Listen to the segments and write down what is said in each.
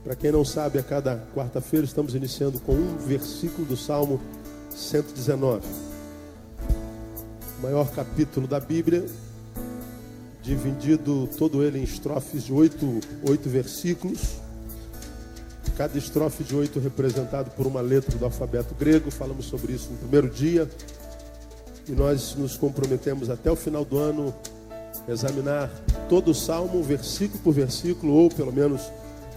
Para quem não sabe, a cada quarta-feira estamos iniciando com um versículo do Salmo 119. O maior capítulo da Bíblia, dividido todo ele em estrofes de oito versículos. Cada estrofe de 8 representado por uma letra do alfabeto grego. Falamos sobre isso no primeiro dia. E nós nos comprometemos até o final do ano a examinar todo o Salmo, versículo por versículo, ou pelo menos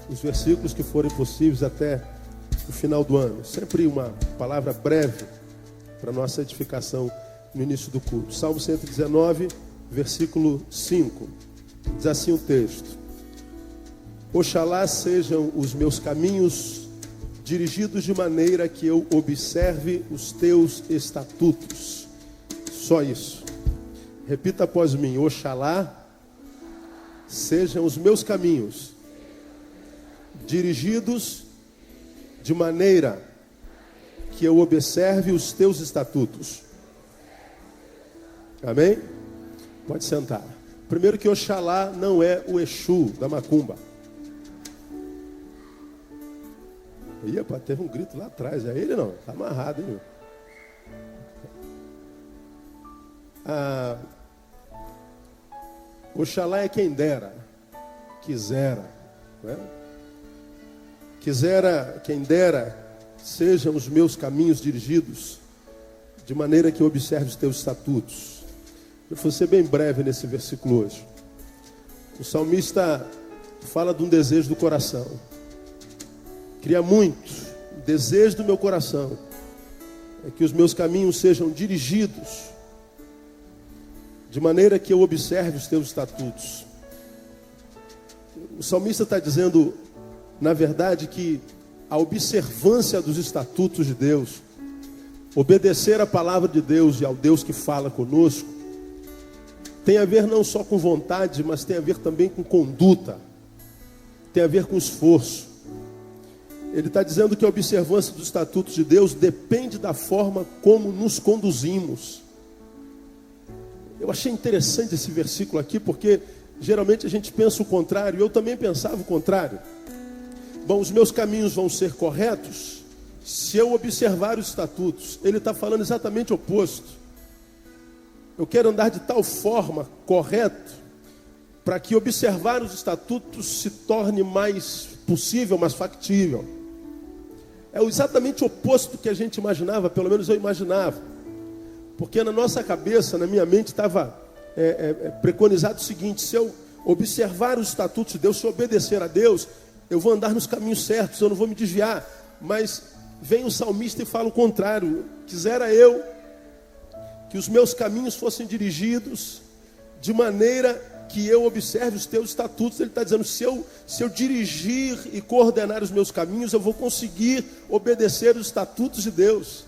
os versículos que forem possíveis até o final do ano. Sempre uma palavra breve para nossa edificação no início do culto. Salmo 119, versículo 5. Diz assim o texto: Oxalá sejam os meus caminhos dirigidos de maneira que eu observe os teus estatutos. Só isso. Repita após mim: Oxalá sejam os meus caminhos dirigidos de maneira que eu observe os teus estatutos. Amém? Pode sentar. Primeiro que Oxalá não é o Exu da macumba. Ih, rapaz, teve um grito lá atrás. É ele não? Está amarrado, hein, meu? Oxalá é quem dera, quisera, não é? Quem dera, sejam os meus caminhos dirigidos de maneira que eu observe os teus estatutos. Eu vou ser bem breve nesse versículo hoje. O salmista fala de um desejo do coração. Queria muito, o desejo do meu coração é que os meus caminhos sejam dirigidos de maneira que eu observe os teus estatutos. O salmista está dizendo, na verdade, que a observância dos estatutos de Deus, obedecer à palavra de Deus e ao Deus que fala conosco, tem a ver não só com vontade, mas tem a ver também com conduta, tem a ver com esforço. Ele está dizendo que a observância dos estatutos de Deus depende da forma como nos conduzimos. Eu achei interessante esse versículo aqui, porque geralmente a gente pensa o contrário. Eu também pensava o contrário. Bom, os meus caminhos vão ser corretos se eu observar os estatutos. Ele está falando exatamente o oposto. Eu quero andar de tal forma correto para que observar os estatutos se torne mais possível, mais factível. É exatamente o oposto do que a gente imaginava, pelo menos eu imaginava. Porque na nossa cabeça, na minha mente, estava preconizado o seguinte: se eu observar os estatutos de Deus, se eu obedecer a Deus, eu vou andar nos caminhos certos, eu não vou me desviar. Mas vem o salmista e fala o contrário. Quisera eu que os meus caminhos fossem dirigidos de maneira que eu observe os teus estatutos. Ele está dizendo, se eu dirigir e coordenar os meus caminhos, eu vou conseguir obedecer os estatutos de Deus.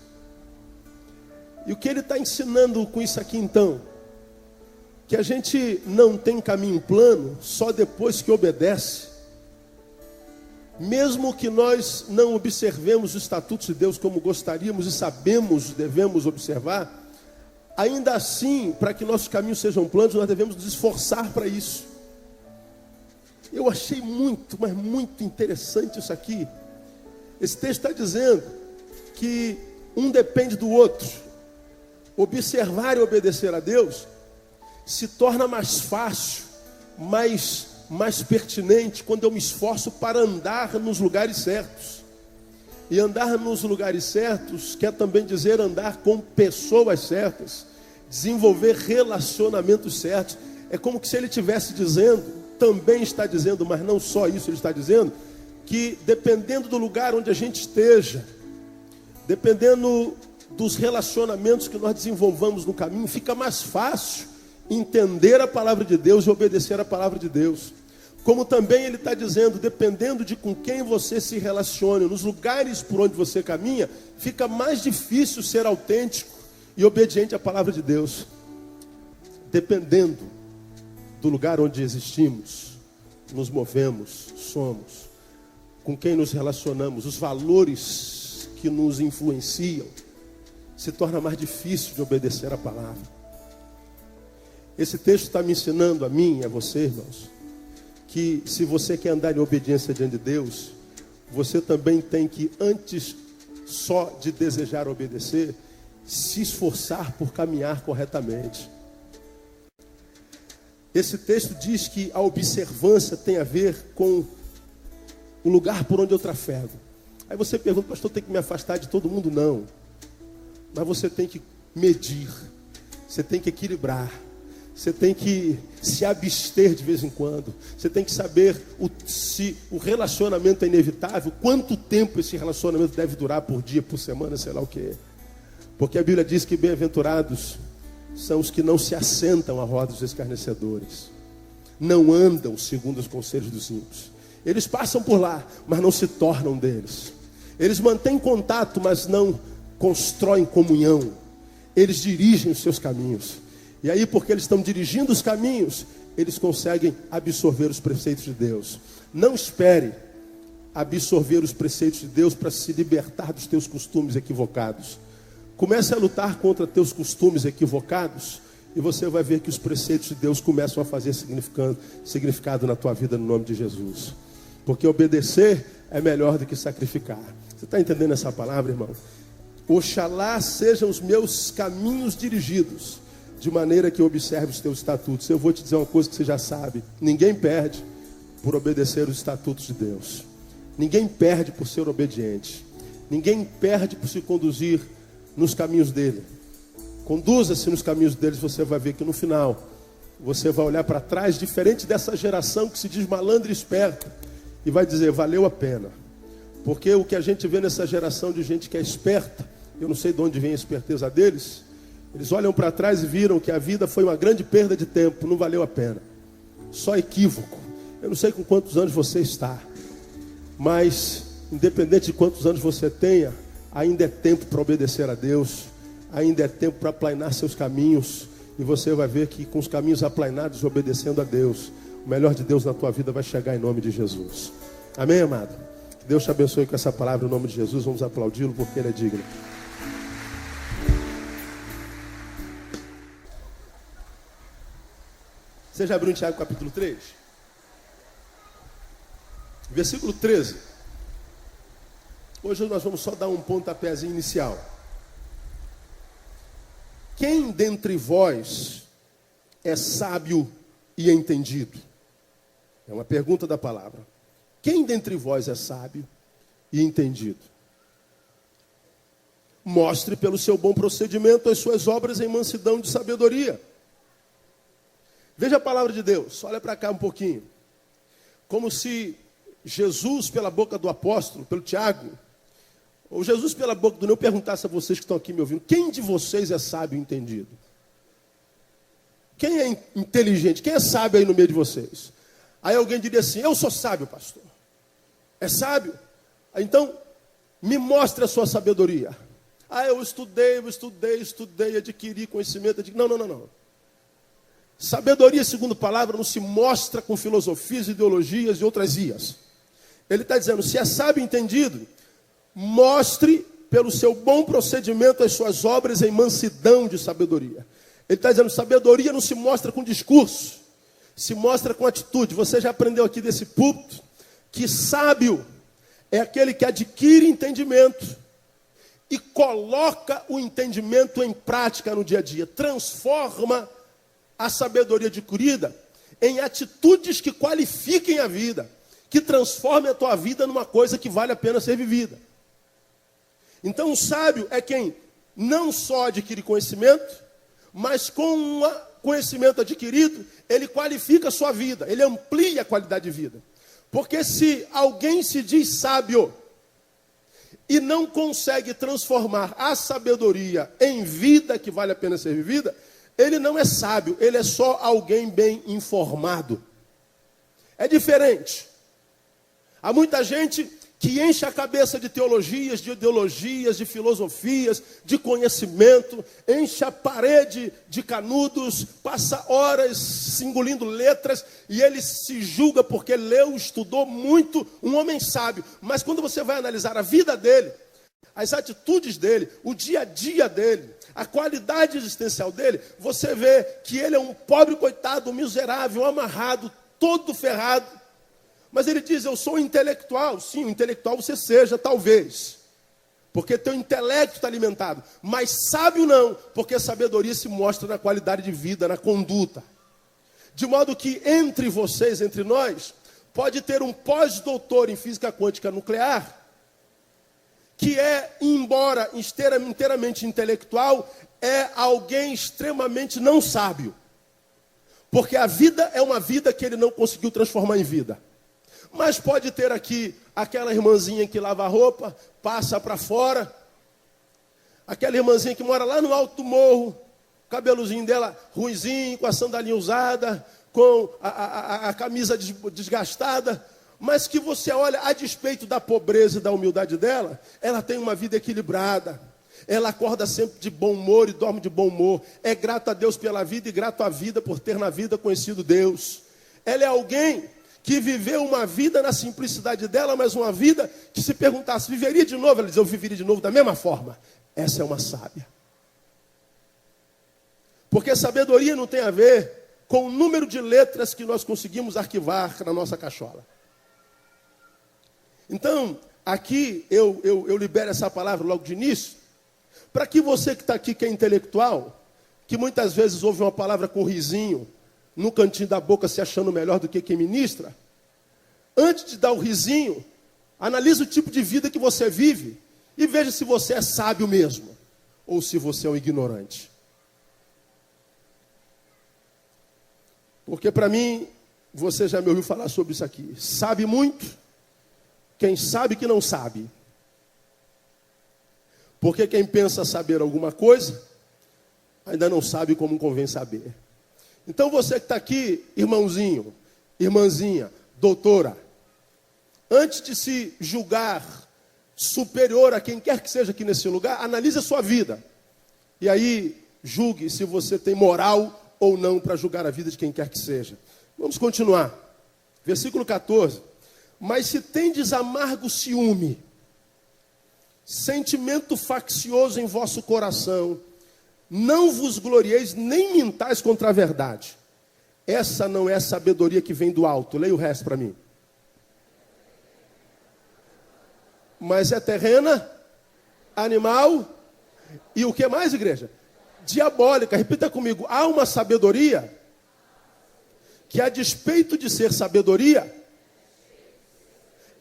E o que ele está ensinando com isso aqui então? Que a gente não tem caminho plano só depois que obedece. Mesmo que nós não observemos os estatutos de Deus como gostaríamos e sabemos, devemos observar, ainda assim, para que nossos caminhos sejam planos, nós devemos nos esforçar para isso. Eu achei muito, mas muito interessante isso aqui. Esse texto está dizendo que um depende do outro. Observar e obedecer a Deus se torna mais fácil, mais pertinente quando eu me esforço para andar nos lugares certos. E andar nos lugares certos quer também dizer andar com pessoas certas, desenvolver relacionamentos certos. É como se ele estivesse dizendo, também está dizendo, mas não só isso ele está dizendo, que dependendo do lugar onde a gente esteja, dependendo dos relacionamentos que nós desenvolvamos no caminho, fica mais fácil entender a palavra de Deus e obedecer a palavra de Deus. Como também ele está dizendo, dependendo de com quem você se relacione, nos lugares por onde você caminha, fica mais difícil ser autêntico e obediente à palavra de Deus. Dependendo do lugar onde existimos, nos movemos, somos, com quem nos relacionamos, os valores que nos influenciam, se torna mais difícil de obedecer à palavra. Esse texto está me ensinando a mim e a você, irmãos, que se você quer andar em obediência diante de Deus, você também tem que, antes só de desejar obedecer, se esforçar por caminhar corretamente. Esse texto diz que a observância tem a ver com o lugar por onde eu trafego. Aí você pergunta, pastor, tem que me afastar de todo mundo? Não. Mas você tem que medir, você tem que equilibrar, você tem que se abster de vez em quando, você tem que saber se o relacionamento é inevitável, quanto tempo esse relacionamento deve durar, por dia, por semana, sei lá o que. Porque a Bíblia diz que bem-aventurados são os que não se assentam à roda dos escarnecedores, não andam segundo os conselhos dos ímpios. Eles passam por lá, mas não se tornam deles. Eles mantêm contato, mas não constroem comunhão. Eles dirigem os seus caminhos. E aí, porque eles estão dirigindo os caminhos, eles conseguem absorver os preceitos de Deus. Não espere absorver os preceitos de Deus para se libertar dos teus costumes equivocados. Comece a lutar contra teus costumes equivocados e você vai ver que os preceitos de Deus começam a fazer significado na tua vida, no nome de Jesus. Porque obedecer é melhor do que sacrificar. Você está entendendo essa palavra, irmão? Oxalá sejam os meus caminhos dirigidos, de maneira que eu observe os teus estatutos. Eu vou te dizer uma coisa que você já sabe: ninguém perde por obedecer os estatutos de Deus. Ninguém perde por ser obediente. Ninguém perde por se conduzir nos caminhos dele. Conduza-se nos caminhos deles, você vai ver que no final você vai olhar para trás, diferente dessa geração que se diz malandra e esperta, e vai dizer, valeu a pena. Porque o que a gente vê nessa geração de gente que é esperta, eu não sei de onde vem a esperteza deles, eles olham para trás e viram que a vida foi uma grande perda de tempo, não valeu a pena. Só equívoco. Eu não sei com quantos anos você está, mas independente de quantos anos você tenha, ainda é tempo para obedecer a Deus, ainda é tempo para aplainar seus caminhos, e você vai ver que com os caminhos aplainados e obedecendo a Deus, o melhor de Deus na tua vida vai chegar em nome de Jesus. Amém, amado? Que Deus te abençoe com essa palavra em nome de Jesus. Vamos aplaudi-lo porque Ele é digno. Você já abriu em Tiago capítulo 3? Versículo 13. Hoje nós vamos só dar um pontapézinho inicial. Quem dentre vós é sábio e entendido? É uma pergunta da palavra. Quem dentre vós é sábio e entendido? Mostre pelo seu bom procedimento as suas obras em mansidão de sabedoria. Veja a palavra de Deus, olha para cá um pouquinho. Como se Jesus, pela boca do apóstolo, pelo Tiago, ou Jesus pela boca do Neu, perguntasse a vocês que estão aqui me ouvindo, quem de vocês é sábio e entendido? Quem é inteligente? Quem é sábio aí no meio de vocês? Aí alguém diria assim, eu sou sábio, pastor. É sábio? Então, me mostre a sua sabedoria. Eu estudei, adquiri conhecimento. Não. Sabedoria, segundo a palavra, não se mostra com filosofias, ideologias e outras ias. Ele está dizendo, se é sábio e entendido, mostre pelo seu bom procedimento as suas obras em mansidão de sabedoria. Ele está dizendo, sabedoria não se mostra com discurso, se mostra com atitude. Você já aprendeu aqui desse púlpito que sábio é aquele que adquire entendimento e coloca o entendimento em prática no dia a dia. Transforma a sabedoria adquirida em atitudes que qualifiquem a vida, que transformem a tua vida numa coisa que vale a pena ser vivida. Então o sábio é quem não só adquire conhecimento, mas com um conhecimento adquirido, ele qualifica a sua vida, ele amplia a qualidade de vida. Porque se alguém se diz sábio e não consegue transformar a sabedoria em vida que vale a pena ser vivida, ele não é sábio, ele é só alguém bem informado. É diferente. Há muita gente que enche a cabeça de teologias, de ideologias, de filosofias, de conhecimento, enche a parede de canudos, passa horas engolindo letras, e ele se julga porque leu, estudou muito, um homem sábio. Mas quando você vai analisar a vida dele, as atitudes dele, o dia a dia dele, a qualidade existencial dele, você vê que ele é um pobre coitado, um miserável, um amarrado, todo ferrado, Mas ele diz, eu sou intelectual. Sim, o intelectual você seja, talvez. Porque teu intelecto está alimentado. Mas sábio não, porque sabedoria se mostra na qualidade de vida, na conduta. De modo que entre vocês, entre nós, pode ter um pós-doutor em física quântica nuclear, que é, embora inteiramente intelectual, é alguém extremamente não sábio. Porque a vida é uma vida que ele não conseguiu transformar em vida. Mas pode ter aqui aquela irmãzinha que lava a roupa, passa para fora. Aquela irmãzinha que mora lá no alto do morro, o cabelozinho dela ruizinho, com a sandalinha usada, com a camisa desgastada. Mas que você olha, a despeito da pobreza e da humildade dela, ela tem uma vida equilibrada. Ela acorda sempre de bom humor e dorme de bom humor. É grato a Deus pela vida e grato à vida por ter na vida conhecido Deus. Ela é alguém que viveu uma vida na simplicidade dela, mas uma vida que se perguntasse, viveria de novo? Ela diz, eu viveria de novo da mesma forma. Essa é uma sábia. Porque sabedoria não tem a ver com o número de letras que nós conseguimos arquivar na nossa cachola. Então, aqui eu libero essa palavra logo de início, para que você que está aqui, que é intelectual, que muitas vezes ouve uma palavra com risinho, no cantinho da boca se achando melhor do que quem ministra, antes de dar o risinho, analise o tipo de vida que você vive e veja se você é sábio mesmo, ou se você é um ignorante. Porque para mim, você já me ouviu falar sobre isso aqui, sabe muito quem sabe que não sabe. Porque quem pensa saber alguma coisa, ainda não sabe como convém saber. Então você que está aqui, irmãozinho, irmãzinha, doutora, antes de se julgar superior a quem quer que seja aqui nesse lugar, analise a sua vida. E aí, julgue se você tem moral ou não para julgar a vida de quem quer que seja. Vamos continuar. Versículo 14. Mas se tendes amargo ciúme, sentimento faccioso em vosso coração, não vos glorieis nem mintais contra a verdade. Essa não é a sabedoria que vem do alto. Leia o resto para mim. Mas é terrena, animal e o que mais, igreja? Diabólica. Repita comigo. Há uma sabedoria que, a despeito de ser sabedoria,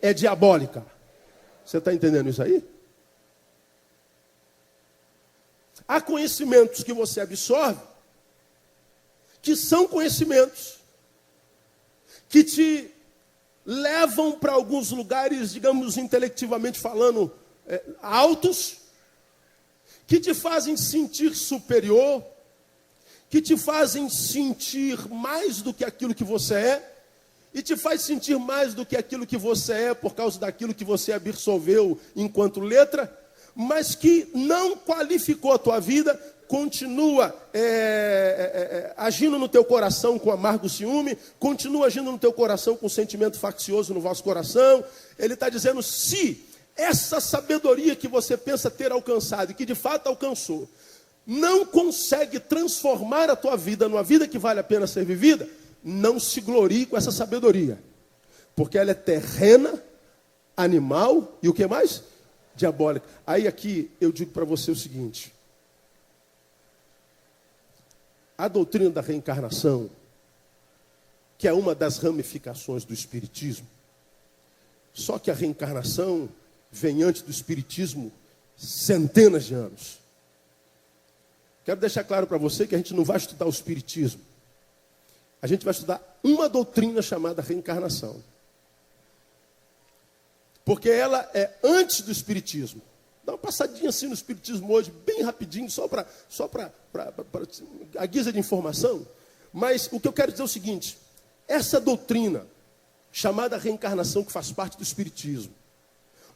é diabólica. Você está entendendo isso aí? Há conhecimentos que você absorve, que são conhecimentos que te levam para alguns lugares, digamos, intelectivamente falando, altos, que te fazem sentir superior, que te fazem sentir mais do que aquilo que você é, e te faz sentir mais do que aquilo que você é por causa daquilo que você absorveu enquanto letra, mas que não qualificou a tua vida, continua agindo no teu coração com amargo ciúme, continua agindo no teu coração com sentimento faccioso no vosso coração. Ele está dizendo, se essa sabedoria que você pensa ter alcançado, e que de fato alcançou, não consegue transformar a tua vida numa vida que vale a pena ser vivida, não se glorie com essa sabedoria, porque ela é terrena, animal e o que mais? Diabólica. Aí aqui eu digo para você o seguinte, a doutrina da reencarnação, que é uma das ramificações do espiritismo, só que a reencarnação vem antes do espiritismo centenas de anos. Quero deixar claro para você que a gente não vai estudar o espiritismo. A gente vai estudar uma doutrina chamada reencarnação. Porque ela é antes do espiritismo. Dá uma passadinha assim no espiritismo hoje, bem rapidinho, só para a guisa de informação. Mas o que eu quero dizer é o seguinte, essa doutrina chamada reencarnação, que faz parte do espiritismo,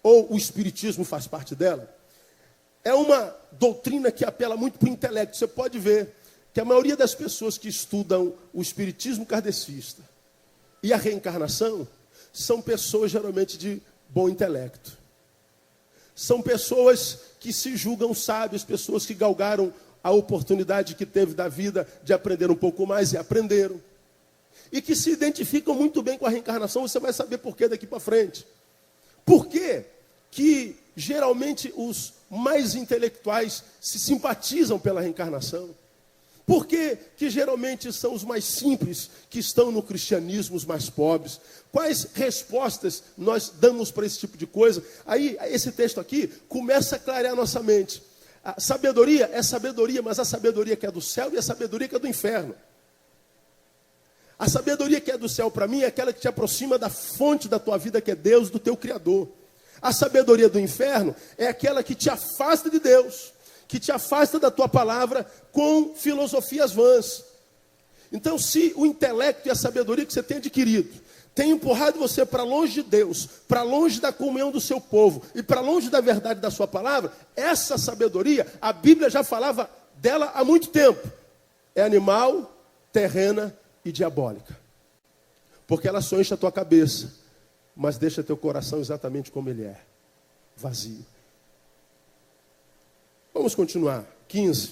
ou o espiritismo faz parte dela, é uma doutrina que apela muito para o intelecto. Você pode ver que a maioria das pessoas que estudam o espiritismo kardecista e a reencarnação são pessoas geralmente de bom intelecto. São pessoas que se julgam sábias, pessoas que galgaram a oportunidade que teve da vida de aprender um pouco mais e aprenderam. e que se identificam muito bem com a reencarnação. Você vai saber por que daqui para frente. Por que que geralmente os mais intelectuais se simpatizam pela reencarnação? Por que que geralmente são os mais simples que estão no cristianismo, os mais pobres? Quais respostas nós damos para esse tipo de coisa? Aí, esse texto aqui começa a clarear a nossa mente. A sabedoria é sabedoria, mas a sabedoria que é do céu e a sabedoria que é do inferno. A sabedoria que é do céu para mim é aquela que te aproxima da fonte da tua vida, que é Deus, do teu Criador. A sabedoria do inferno é aquela que te afasta de Deus, que te afasta da tua palavra com filosofias vãs. Então, se o intelecto e a sabedoria que você tem adquirido tem empurrado você para longe de Deus, para longe da comunhão do seu povo e para longe da verdade da sua palavra, essa sabedoria, a Bíblia já falava dela há muito tempo. É animal, terrena e diabólica. Porque ela só enche a tua cabeça, mas deixa teu coração exatamente como ele é, vazio. Vamos continuar. 15.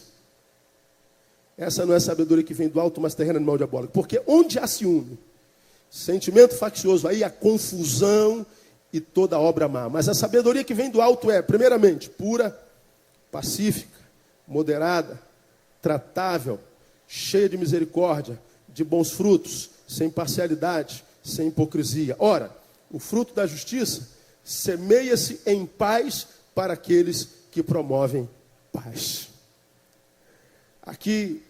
Essa não é sabedoria que vem do alto, mas terrena, animal, diabólico. Porque onde há ciúme, sentimento faccioso, aí a confusão e toda obra má. Mas a sabedoria que vem do alto é, primeiramente, pura, pacífica, moderada, tratável, cheia de misericórdia, de bons frutos, sem parcialidade, sem hipocrisia. Ora, o fruto da justiça semeia-se em paz para aqueles que promovem paz. Aqui,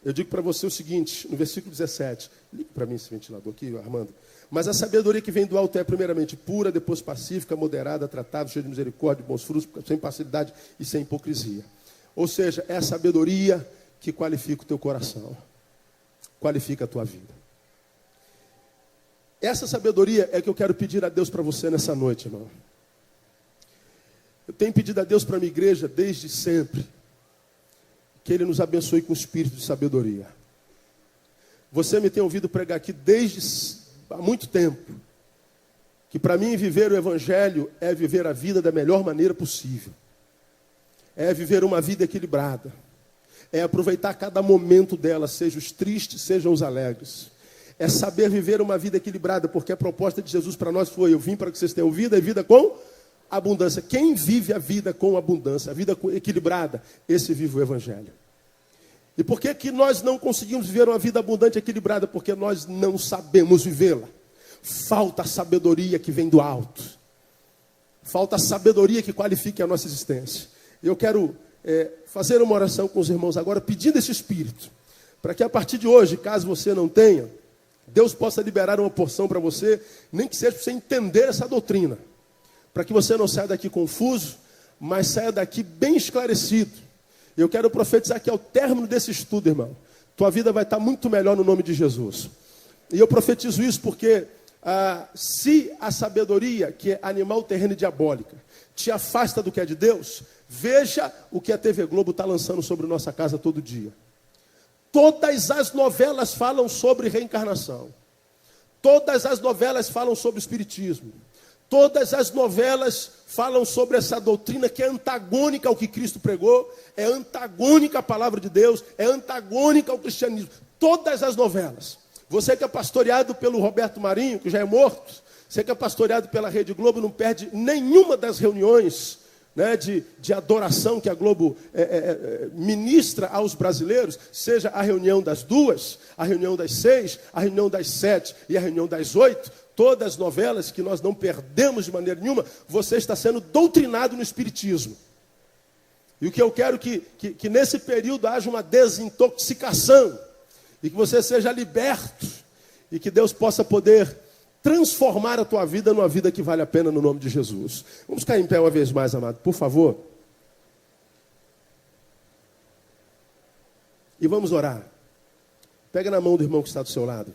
eu digo para você o seguinte, no versículo 17, liga para mim esse ventilador aqui, Armando. Mas a sabedoria que vem do alto é primeiramente pura, depois pacífica, moderada, tratável, cheia de misericórdia, de bons frutos, sem parcialidade e sem hipocrisia. Ou seja, é a sabedoria que qualifica o teu coração, qualifica a tua vida. Essa sabedoria é que eu quero pedir a Deus para você nessa noite, irmão. Eu tenho pedido a Deus para a minha igreja desde sempre, que Ele nos abençoe com o espírito de sabedoria. Você me tem ouvido pregar aqui desde há muito tempo, que para mim viver o Evangelho é viver a vida da melhor maneira possível. É viver uma vida equilibrada. É aproveitar cada momento dela, seja os tristes, sejam os alegres. É saber viver uma vida equilibrada, porque a proposta de Jesus para nós foi: eu vim para que vocês tenham vida e vida com abundância. Quem vive a vida com abundância, a vida equilibrada, esse vive o Evangelho. E por que que nós não conseguimos viver uma vida abundante e equilibrada? Porque nós não sabemos vivê-la. Falta a sabedoria que vem do alto. Falta a sabedoria que qualifique a nossa existência. Eu quero fazer uma oração com os irmãos agora, pedindo esse espírito, para que a partir de hoje, caso você não tenha, Deus possa liberar uma porção para você, nem que seja para você entender essa doutrina, para que você não saia daqui confuso, mas saia daqui bem esclarecido. Eu quero profetizar que ao término desse estudo, irmão, tua vida vai estar muito melhor no nome de Jesus. E eu profetizo isso porque se a sabedoria, que é animal, terreno e diabólica, te afasta do que é de Deus, veja o que a TV Globo está lançando sobre nossa casa todo dia. Todas as novelas falam sobre reencarnação. Todas as novelas falam sobre espiritismo. Todas as novelas falam sobre essa doutrina que é antagônica ao que Cristo pregou, é antagônica à palavra de Deus, é antagônica ao cristianismo. Todas as novelas. Você que é pastoreado pelo Roberto Marinho, que já é morto, você que é pastoreado pela Rede Globo, não perde nenhuma das reuniões, né, de adoração que a Globo ministra aos brasileiros, seja a reunião das 2, a reunião das 6, a reunião das 7 e a reunião das 8, todas as novelas que nós não perdemos de maneira nenhuma, você está sendo doutrinado no espiritismo. E o que eu quero que nesse período haja uma desintoxicação, e que você seja liberto, e que Deus possa poder transformar a tua vida numa vida que vale a pena no nome de Jesus. Vamos cair em pé uma vez mais, amado, por favor. E vamos orar. Pega na mão do irmão que está do seu lado.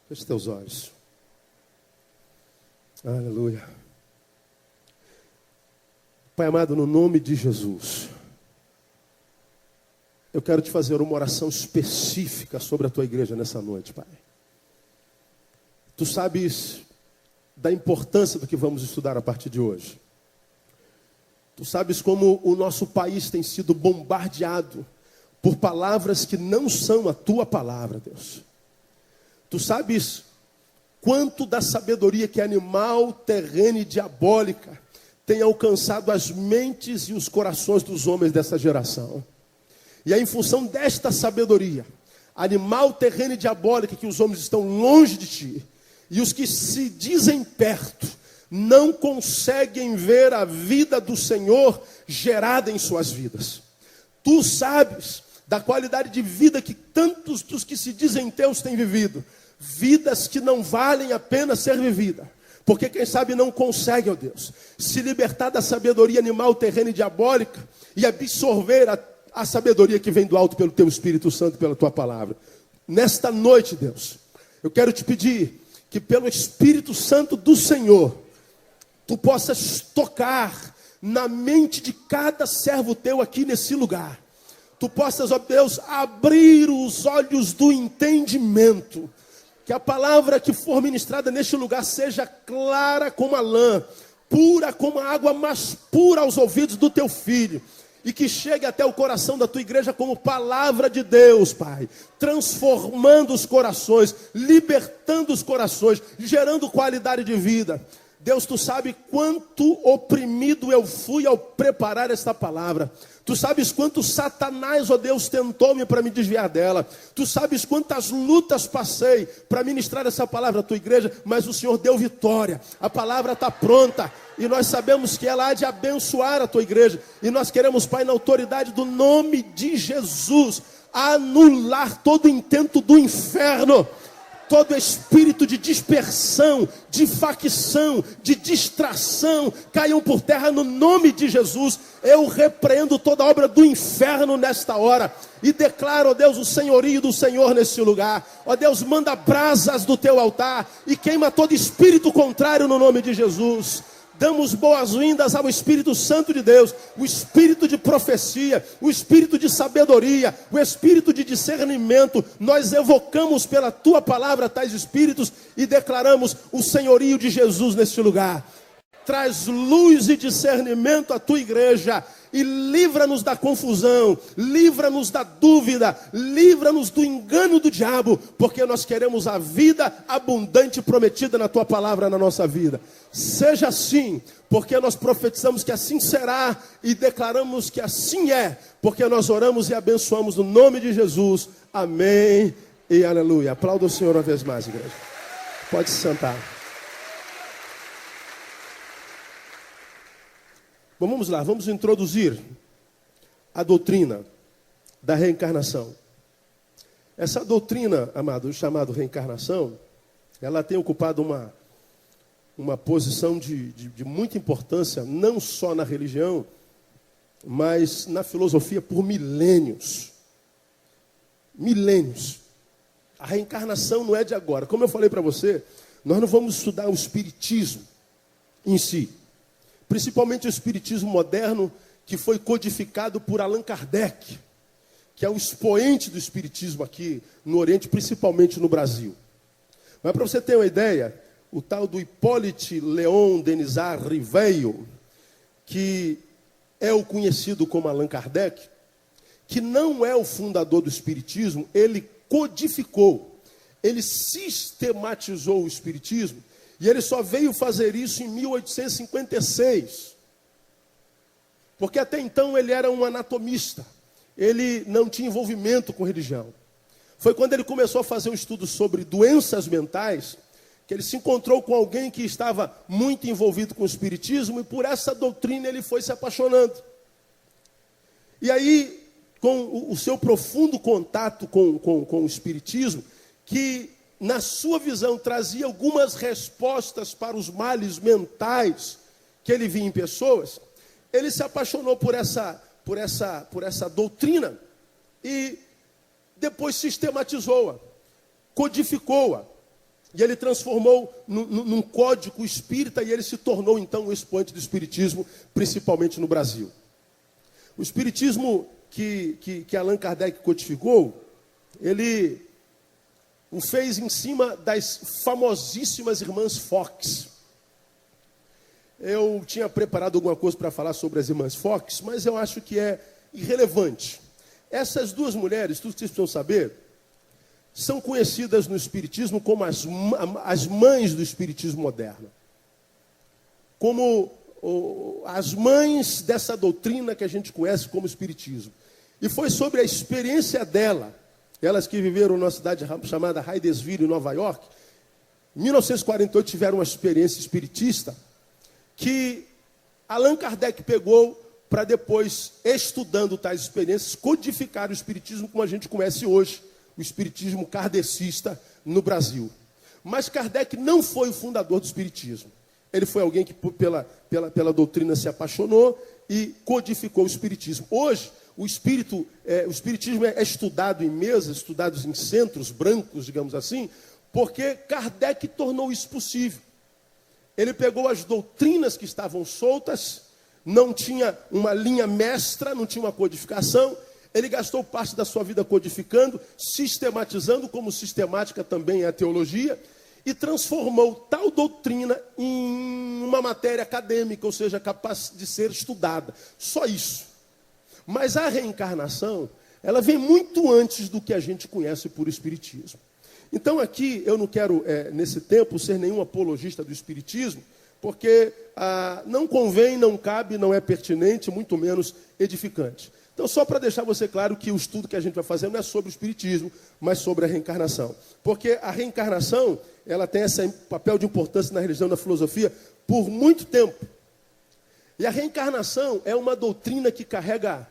Feche teus olhos. Aleluia. Pai amado, no nome de Jesus, eu quero te fazer uma oração específica sobre a tua igreja nessa noite, Pai. Tu sabes da importância do que vamos estudar a partir de hoje. Tu sabes como o nosso país tem sido bombardeado por palavras que não são a tua palavra, Deus. Tu sabes quanto da sabedoria que é animal, terrena e diabólica tem alcançado as mentes e os corações dos homens dessa geração. E é em função desta sabedoria, animal, terrena e diabólica, que os homens estão longe de ti. E os que se dizem perto não conseguem ver a vida do Senhor gerada em suas vidas. Tu sabes da qualidade de vida que tantos dos que se dizem teus têm vivido. Vidas que não valem a pena ser vivida. Porque quem sabe não consegue, ó Deus, se libertar da sabedoria animal, terrena e diabólica e absorver a sabedoria que vem do alto pelo teu Espírito Santo, pela tua palavra. Nesta noite, Deus, eu quero te pedir que pelo Espírito Santo do Senhor, tu possas tocar na mente de cada servo teu aqui nesse lugar. Tu possas, ó Deus, abrir os olhos do entendimento. Que a palavra que for ministrada neste lugar seja clara como a lã, pura como a água, mas pura aos ouvidos do teu filho. E que chegue até o coração da tua igreja como palavra de Deus, Pai. Transformando os corações, libertando os corações, gerando qualidade de vida. Deus, tu sabe quanto oprimido eu fui ao preparar esta palavra. Tu sabes quanto Satanás, ó Deus, tentou-me para me desviar dela. Tu sabes quantas lutas passei para ministrar essa palavra à tua igreja, mas o Senhor deu vitória. A palavra está pronta e nós sabemos que ela há de abençoar a tua igreja. E nós queremos, Pai, na autoridade do nome de Jesus, anular todo intento do inferno. Todo espírito de dispersão, de facção, de distração, caiam por terra no nome de Jesus. Eu repreendo toda obra do inferno nesta hora e declaro, ó Deus, o senhorio do Senhor nesse lugar. Ó Deus, manda brasas do teu altar e queima todo espírito contrário no nome de Jesus. Damos boas-vindas ao Espírito Santo de Deus, o Espírito de profecia, o Espírito de sabedoria, o Espírito de discernimento. Nós evocamos pela tua palavra tais Espíritos e declaramos o senhorio de Jesus neste lugar. Traz luz e discernimento à tua igreja e livra-nos da confusão, livra-nos da dúvida, livra-nos do engano do diabo, porque nós queremos a vida abundante prometida na tua palavra na nossa vida. Seja assim, porque nós profetizamos que assim será e declaramos que assim é, porque nós oramos e abençoamos no nome de Jesus. Amém e aleluia. Aplauda o Senhor uma vez mais, igreja. Pode se sentar. Bom, vamos lá, vamos introduzir a doutrina da reencarnação. Essa doutrina, amado, chamada reencarnação, ela tem ocupado uma posição de muita importância, não só na religião, mas na filosofia por milênios. Milênios. A reencarnação não é de agora. Como eu falei para você, nós não vamos estudar o espiritismo em si. Principalmente o espiritismo moderno, que foi codificado por Allan Kardec, que é o expoente do espiritismo aqui no Oriente, principalmente no Brasil. Mas para você ter uma ideia, o tal do Hippolyte Léon Denisard Rivail, que é o conhecido como Allan Kardec, que não é o fundador do espiritismo, ele codificou, ele sistematizou o espiritismo. E ele só veio fazer isso em 1856. Porque até então ele era um anatomista. Ele não tinha envolvimento com religião. Foi quando ele começou a fazer um estudo sobre doenças mentais, que ele se encontrou com alguém que estava muito envolvido com o espiritismo, e por essa doutrina ele foi se apaixonando. E aí, com o seu profundo contato com o espiritismo, que na sua visão trazia algumas respostas para os males mentais que ele via em pessoas, ele se apaixonou por essa doutrina e depois sistematizou-a, codificou-a. E ele transformou num código espírita e ele se tornou então o expoente do espiritismo, principalmente no Brasil. O espiritismo que Allan Kardec codificou, ele o fez em cima das famosíssimas irmãs Fox. Eu tinha preparado alguma coisa para falar sobre as irmãs Fox, mas eu acho que é irrelevante. Essas duas mulheres, tudo que vocês precisam saber, são conhecidas no Espiritismo como as mães do Espiritismo moderno. Como as mães dessa doutrina que a gente conhece como Espiritismo. E foi sobre a experiência elas que viveram numa cidade chamada Hydesville, em Nova York, em 1948 tiveram uma experiência espiritista que Allan Kardec pegou para depois, estudando tais experiências, codificar o Espiritismo como a gente conhece hoje, o Espiritismo kardecista no Brasil. Mas Kardec não foi o fundador do Espiritismo. Ele foi alguém que pela doutrina se apaixonou e codificou o Espiritismo. Hoje, o Espiritismo é estudado em mesas, estudado em centros brancos, digamos assim, porque Kardec tornou isso possível. Ele pegou as doutrinas que estavam soltas, não tinha uma linha mestra, não tinha uma codificação. Ele gastou parte da sua vida codificando, sistematizando, como sistemática também é a teologia, e transformou tal doutrina em uma matéria acadêmica, ou seja, capaz de ser estudada. Só isso. Mas a reencarnação, ela vem muito antes do que a gente conhece por Espiritismo. Então aqui, eu não quero, nesse tempo, ser nenhum apologista do Espiritismo, porque não convém, não cabe, não é pertinente, muito menos edificante. Então, só para deixar você claro que o estudo que a gente vai fazer não é sobre o Espiritismo, mas sobre a reencarnação. Porque a reencarnação, ela tem esse papel de importância na religião, na filosofia, por muito tempo. E a reencarnação é uma doutrina que carrega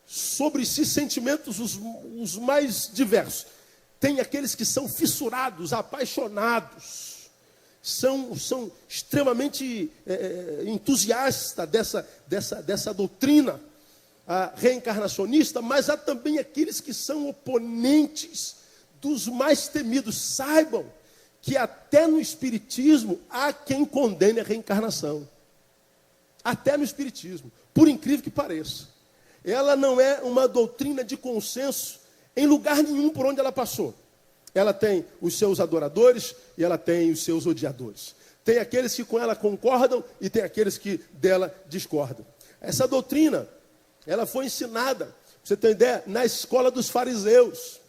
sobre si sentimentos os mais diversos. Tem aqueles que são fissurados, apaixonados, são extremamente entusiastas dessa doutrina reencarnacionista, mas há também aqueles que são oponentes dos mais temidos. Saibam que até no Espiritismo há quem condene a reencarnação. Até no Espiritismo, por incrível que pareça. Ela não é uma doutrina de consenso em lugar nenhum por onde ela passou. Ela tem os seus adoradores e ela tem os seus odiadores. Tem aqueles que com ela concordam e tem aqueles que dela discordam. Essa doutrina, ela foi ensinada, pra você ter ideia, na escola dos fariseus.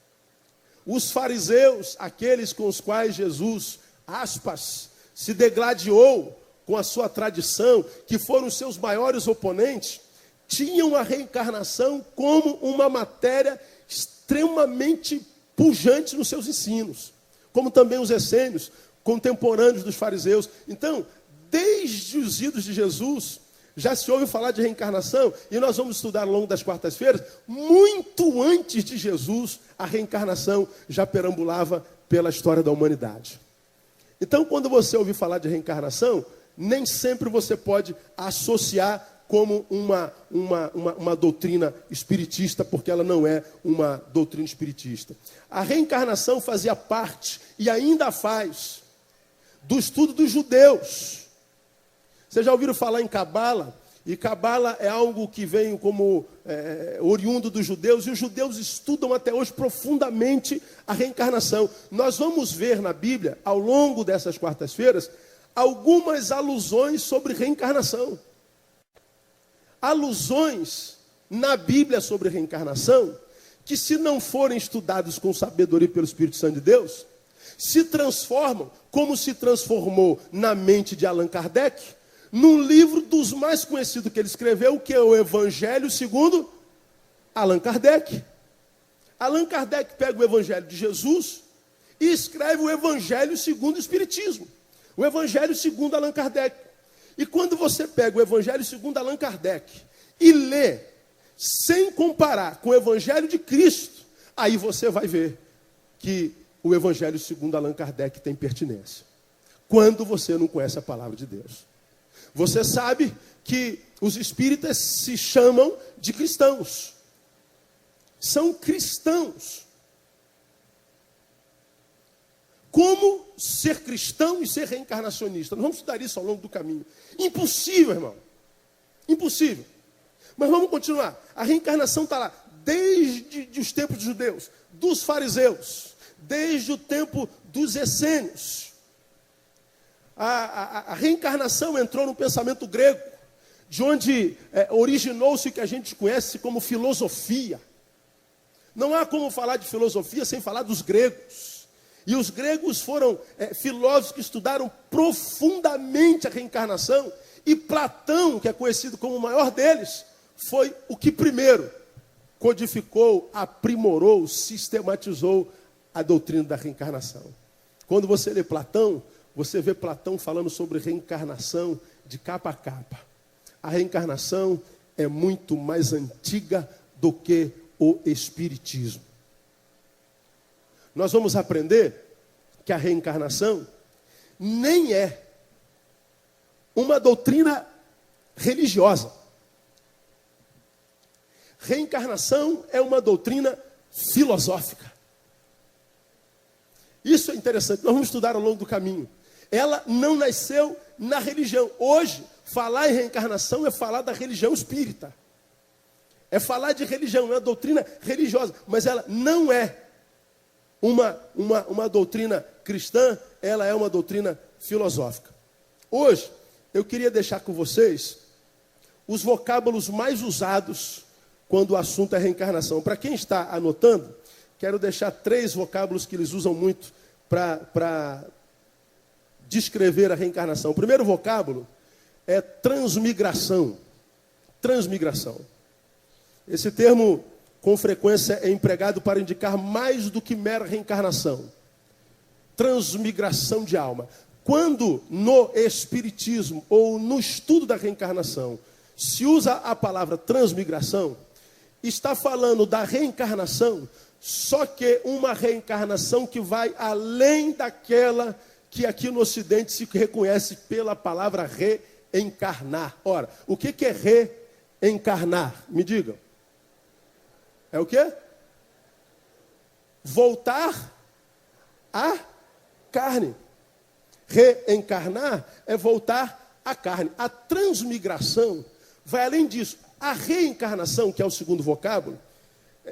Os fariseus, aqueles com os quais Jesus, aspas, se degladiou com a sua tradição, que foram os seus maiores oponentes, tinham a reencarnação como uma matéria extremamente pujante nos seus ensinos, como também os essênios, contemporâneos dos fariseus. Então, desde os idos de Jesus, já se ouve falar de reencarnação, e nós vamos estudar ao longo das quartas-feiras, muito antes de Jesus, a reencarnação já perambulava pela história da humanidade. Então, quando você ouvir falar de reencarnação, nem sempre você pode associar como uma doutrina espiritista, porque ela não é uma doutrina espiritista. A reencarnação fazia parte, e ainda faz, do estudo dos judeus. Vocês já ouviram falar em Cabala? E Cabala é algo que vem como oriundo dos judeus, e os judeus estudam até hoje profundamente a reencarnação. Nós vamos ver na Bíblia, ao longo dessas quartas-feiras, algumas alusões sobre reencarnação. Alusões na Bíblia sobre reencarnação, que se não forem estudados com sabedoria pelo Espírito Santo de Deus, se transformam, como se transformou na mente de Allan Kardec, num livro dos mais conhecidos que ele escreveu, que é o Evangelho segundo Allan Kardec. Allan Kardec pega o Evangelho de Jesus e escreve o Evangelho segundo o Espiritismo. O Evangelho segundo Allan Kardec. E quando você pega o Evangelho segundo Allan Kardec e lê, sem comparar com o Evangelho de Cristo, aí você vai ver que o Evangelho segundo Allan Kardec tem pertinência. Quando você não conhece a palavra de Deus. Você sabe que os espíritas se chamam de cristãos. São cristãos. Como ser cristão e ser reencarnacionista? Nós vamos estudar isso ao longo do caminho. Impossível, irmão. Impossível. Mas vamos continuar. A reencarnação está lá desde os tempos dos judeus, dos fariseus, desde o tempo dos essênios. A reencarnação entrou no pensamento grego, de onde originou-se o que a gente conhece como filosofia. Não há como falar de filosofia sem falar dos gregos. E os gregos foram filósofos que estudaram profundamente a reencarnação. E Platão, que é conhecido como o maior deles, foi o que primeiro codificou, aprimorou, sistematizou a doutrina da reencarnação. Quando você lê Platão, você vê Platão falando sobre reencarnação de capa a capa. A reencarnação é muito mais antiga do que o espiritismo. Nós vamos aprender que a reencarnação nem é uma doutrina religiosa. Reencarnação é uma doutrina filosófica. Isso é interessante, nós vamos estudar ao longo do caminho. Ela não nasceu na religião. Hoje, falar em reencarnação é falar da religião espírita. É falar de religião, é uma doutrina religiosa. Mas ela não é uma doutrina cristã, ela é uma doutrina filosófica. Hoje, eu queria deixar com vocês os vocábulos mais usados quando o assunto é reencarnação. Para quem está anotando, quero deixar 3 vocábulos que eles usam muito para descrever a reencarnação. O primeiro vocábulo é transmigração. Transmigração. Esse termo, com frequência, é empregado para indicar mais do que mera reencarnação. Transmigração de alma. Quando no espiritismo ou no estudo da reencarnação se usa a palavra transmigração, está falando da reencarnação, só que uma reencarnação que vai além daquela que aqui no Ocidente se reconhece pela palavra reencarnar. Ora, o que é reencarnar? Me digam. É o quê? Voltar à carne. Reencarnar é voltar à carne. A transmigração vai além disso. A reencarnação, que é o segundo vocábulo,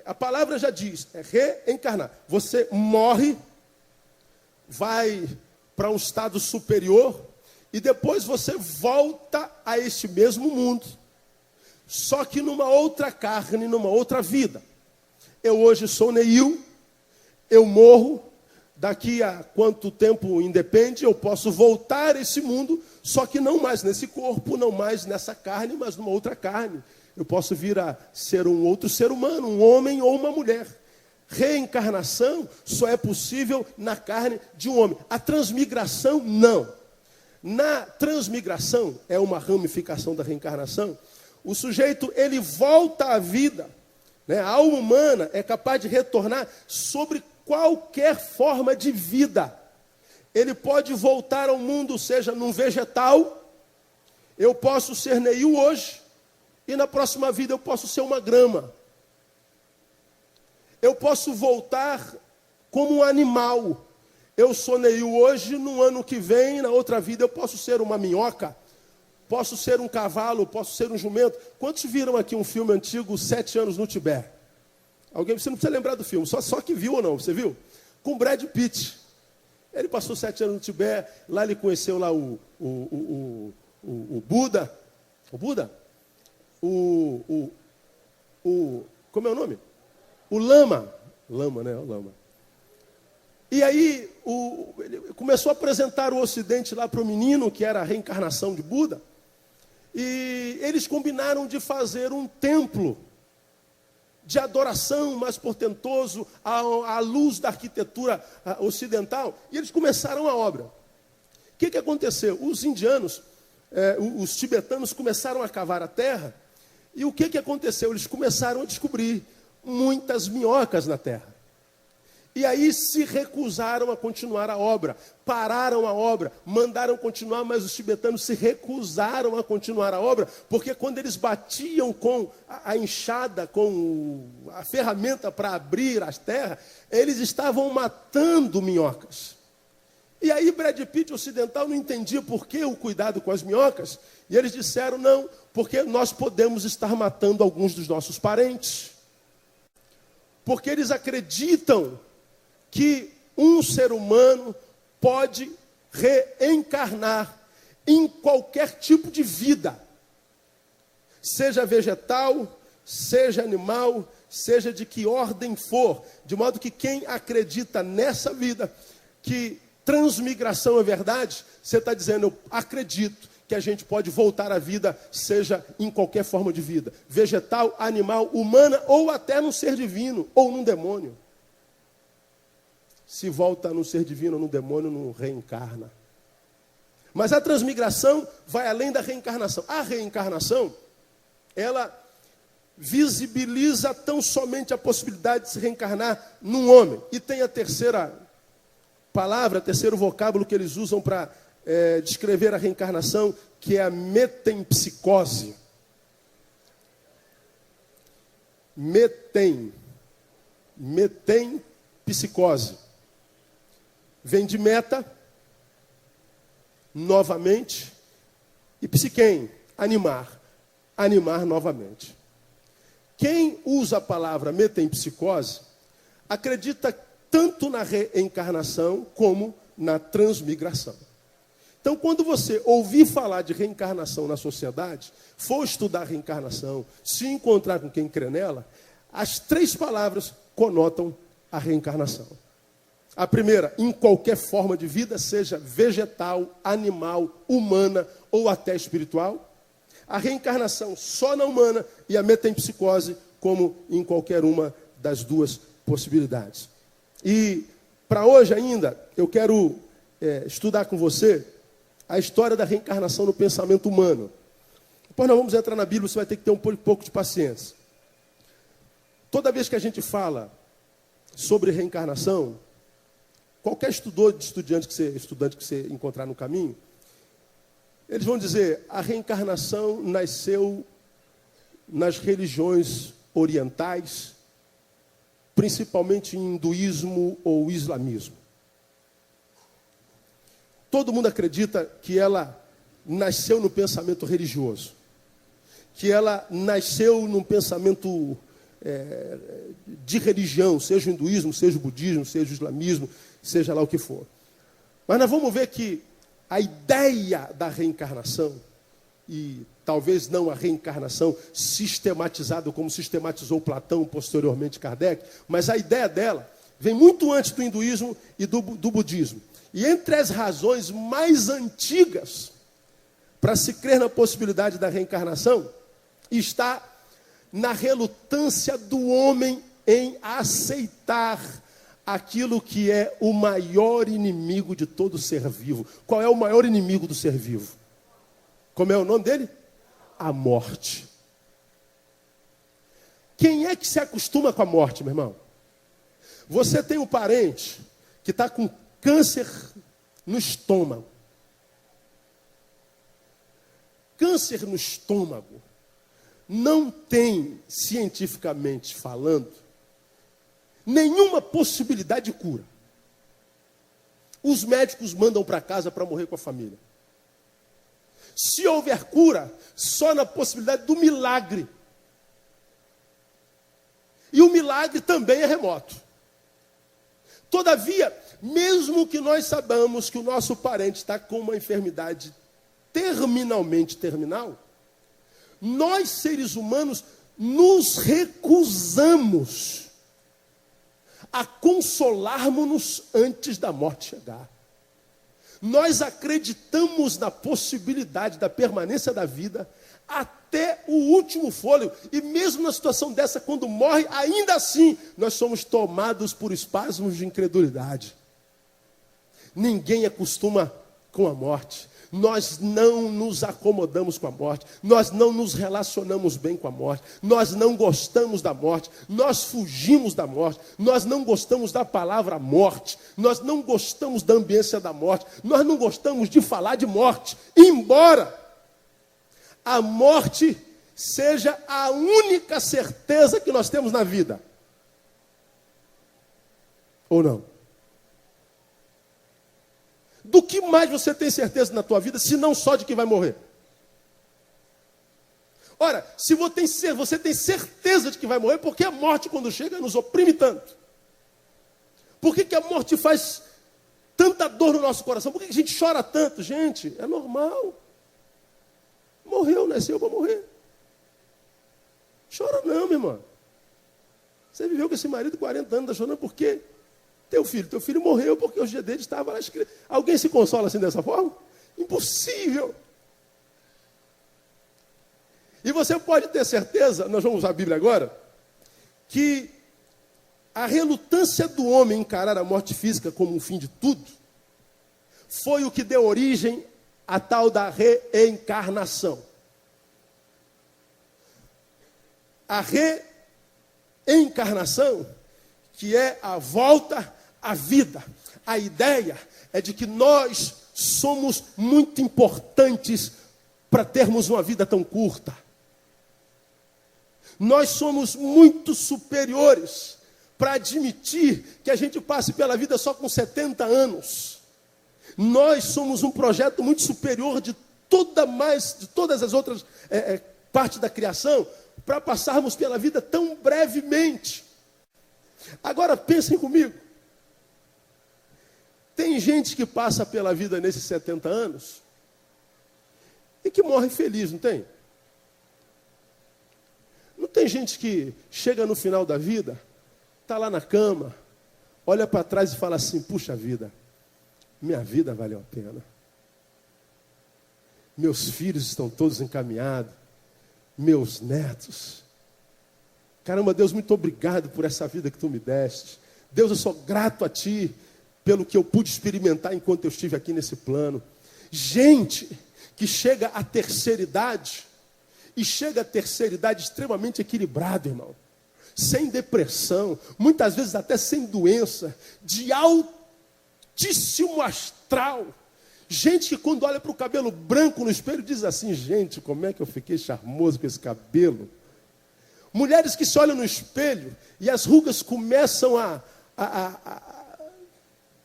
a palavra já diz, é reencarnar. Você morre, vai para um estado superior e depois você volta a este mesmo mundo, só que numa outra carne, numa outra vida. Eu hoje sou Neil, eu morro, daqui a quanto tempo independe, eu posso voltar a esse mundo, só que não mais nesse corpo, não mais nessa carne, mas numa outra carne. Eu posso vir a ser um outro ser humano, um homem ou uma mulher. Reencarnação só é possível na carne de um homem. A transmigração, não. Na transmigração, é uma ramificação da reencarnação, o sujeito, ele volta à vida. Né? A alma humana é capaz de retornar sobre qualquer forma de vida. Ele pode voltar ao mundo, seja num vegetal. Eu posso ser Neil hoje, e na próxima vida eu posso ser uma grama. Eu posso voltar como um animal. Eu sou Neil hoje, no ano que vem, na outra vida eu posso ser uma minhoca, posso ser um cavalo, posso ser um jumento. Quantos viram aqui um filme antigo, 7 anos no Tibete? Alguém, você não precisa lembrar do filme, só que viu ou não, você viu? Com Brad Pitt. Ele passou 7 anos no Tibete, lá ele conheceu lá o Buda. O Buda? Como é o nome? O Lama. Lama, né? O Lama. E aí, ele começou a apresentar o Ocidente lá para o menino, que era a reencarnação de Buda. E eles combinaram de fazer um templo de adoração mais portentoso à luz da arquitetura ocidental. E eles começaram a obra. O que aconteceu? Os indianos, os tibetanos começaram a cavar a terra. E o que aconteceu? Eles começaram a descobrir muitas minhocas na terra. E aí se recusaram a continuar a obra, pararam a obra, mandaram continuar, mas os tibetanos se recusaram a continuar a obra, porque quando eles batiam com a enxada, com a ferramenta para abrir as terras, eles estavam matando minhocas. E aí Brad Pitt ocidental não entendia por que o cuidado com as minhocas, e eles disseram, não, porque nós podemos estar matando alguns dos nossos parentes. Porque eles acreditam que um ser humano pode reencarnar em qualquer tipo de vida. Seja vegetal, seja animal, seja de que ordem for, de modo que quem acredita nessa vida, que transmigração é verdade, você está dizendo, eu acredito que a gente pode voltar à vida, seja em qualquer forma de vida, vegetal, animal, humana, ou até num ser divino, ou num demônio. Se volta num ser divino ou num demônio, não reencarna. Mas a transmigração vai além da reencarnação. A reencarnação, ela visibiliza tão somente a possibilidade de se reencarnar num homem. E tem a terceira palavra, terceiro vocábulo que eles usam para descrever a reencarnação, que é a metempsicose. Metempsicose. Vem de meta, novamente, e psiquem, animar. Animar novamente. Quem usa a palavra metempsicose, acredita tanto na reencarnação como na transmigração. Então, quando você ouvir falar de reencarnação na sociedade, for estudar reencarnação, se encontrar com quem crê nela, as três palavras conotam a reencarnação. A primeira, em qualquer forma de vida, seja vegetal, animal, humana ou até espiritual. A reencarnação só na humana e a metempsicose como em qualquer uma das duas possibilidades. E para hoje ainda, eu quero estudar com você a história da reencarnação no pensamento humano. Depois nós vamos entrar na Bíblia, você vai ter que ter um pouco de paciência. Toda vez que a gente fala sobre reencarnação, qualquer estudante que você encontrar no caminho, eles vão dizer, a reencarnação nasceu nas religiões orientais, principalmente em hinduísmo ou islamismo. Todo mundo acredita que ela nasceu no pensamento religioso, que ela nasceu num pensamento de religião, seja o hinduísmo, seja o budismo, seja o islamismo, seja lá o que for. Mas nós vamos ver que a ideia da reencarnação, e talvez não a reencarnação sistematizada como sistematizou Platão, posteriormente Kardec, mas a ideia dela vem muito antes do hinduísmo e do budismo. E entre as razões mais antigas para se crer na possibilidade da reencarnação está na relutância do homem em aceitar aquilo que é o maior inimigo de todo ser vivo. Qual é o maior inimigo do ser vivo? Como é o nome dele? A morte. Quem é que se acostuma com a morte, meu irmão? Você tem um parente que está com câncer no estômago. Câncer no estômago não tem, cientificamente falando, nenhuma possibilidade de cura. Os médicos mandam para casa para morrer com a família. Se houver cura, só na possibilidade do milagre. E o milagre também é remoto. Todavia, mesmo que nós saibamos que o nosso parente está com uma enfermidade terminalmente terminal, nós, seres humanos, nos recusamos a consolarmos-nos antes da morte chegar. Nós acreditamos na possibilidade da permanência da vida até o último fôlego. E mesmo na situação dessa, quando morre, ainda assim, nós somos tomados por espasmos de incredulidade. Ninguém acostuma com a morte. Nós não nos acomodamos com a morte. Nós não nos relacionamos bem com a morte. Nós não gostamos da morte. Nós fugimos da morte. Nós não gostamos da palavra morte. Nós não gostamos da ambiência da morte. Nós não gostamos de falar de morte. Embora a morte seja a única certeza que nós temos na vida. Ou não? Do que mais você tem certeza na tua vida, se não só de que vai morrer? Ora, se você tem certeza de que vai morrer, por que a morte, quando chega, nos oprime tanto? Por que a morte faz tanta dor no nosso coração? Por que a gente chora tanto? Gente, é normal. Morreu, nasceu para morrer. Chora não, minha irmã. Você viveu com esse marido 40 anos, está chorando por quê? Teu filho morreu porque o dia dele estava lá escrito. Alguém se consola assim dessa forma? Impossível. E você pode ter certeza, nós vamos usar a Bíblia agora, que a relutância do homem em encarar a morte física como um fim de tudo, foi o que deu origem à tal da reencarnação. A reencarnação, que é a volta à vida. A ideia é de que nós somos muito importantes para termos uma vida tão curta. Nós somos muito superiores para admitir que a gente passe pela vida só com 70 anos. Nós somos um projeto muito superior de todas as outras partes da criação, para passarmos pela vida tão brevemente. Agora pensem comigo. Tem gente que passa pela vida nesses 70 anos e que morre feliz, não tem? Não tem gente que chega no final da vida, está lá na cama, olha para trás e fala assim, puxa vida, minha vida valeu a pena. Meus filhos estão todos encaminhados, meus netos. Caramba, Deus, muito obrigado por essa vida que tu me deste. Deus, eu sou grato a ti pelo que eu pude experimentar enquanto eu estive aqui nesse plano. Gente que chega à terceira idade, e chega à terceira idade extremamente equilibrado, irmão. Sem depressão, muitas vezes até sem doença, de altíssimo astral. Gente que quando olha para o cabelo branco no espelho diz assim, gente, como é que eu fiquei charmoso com esse cabelo? Mulheres que se olham no espelho e as rugas começam a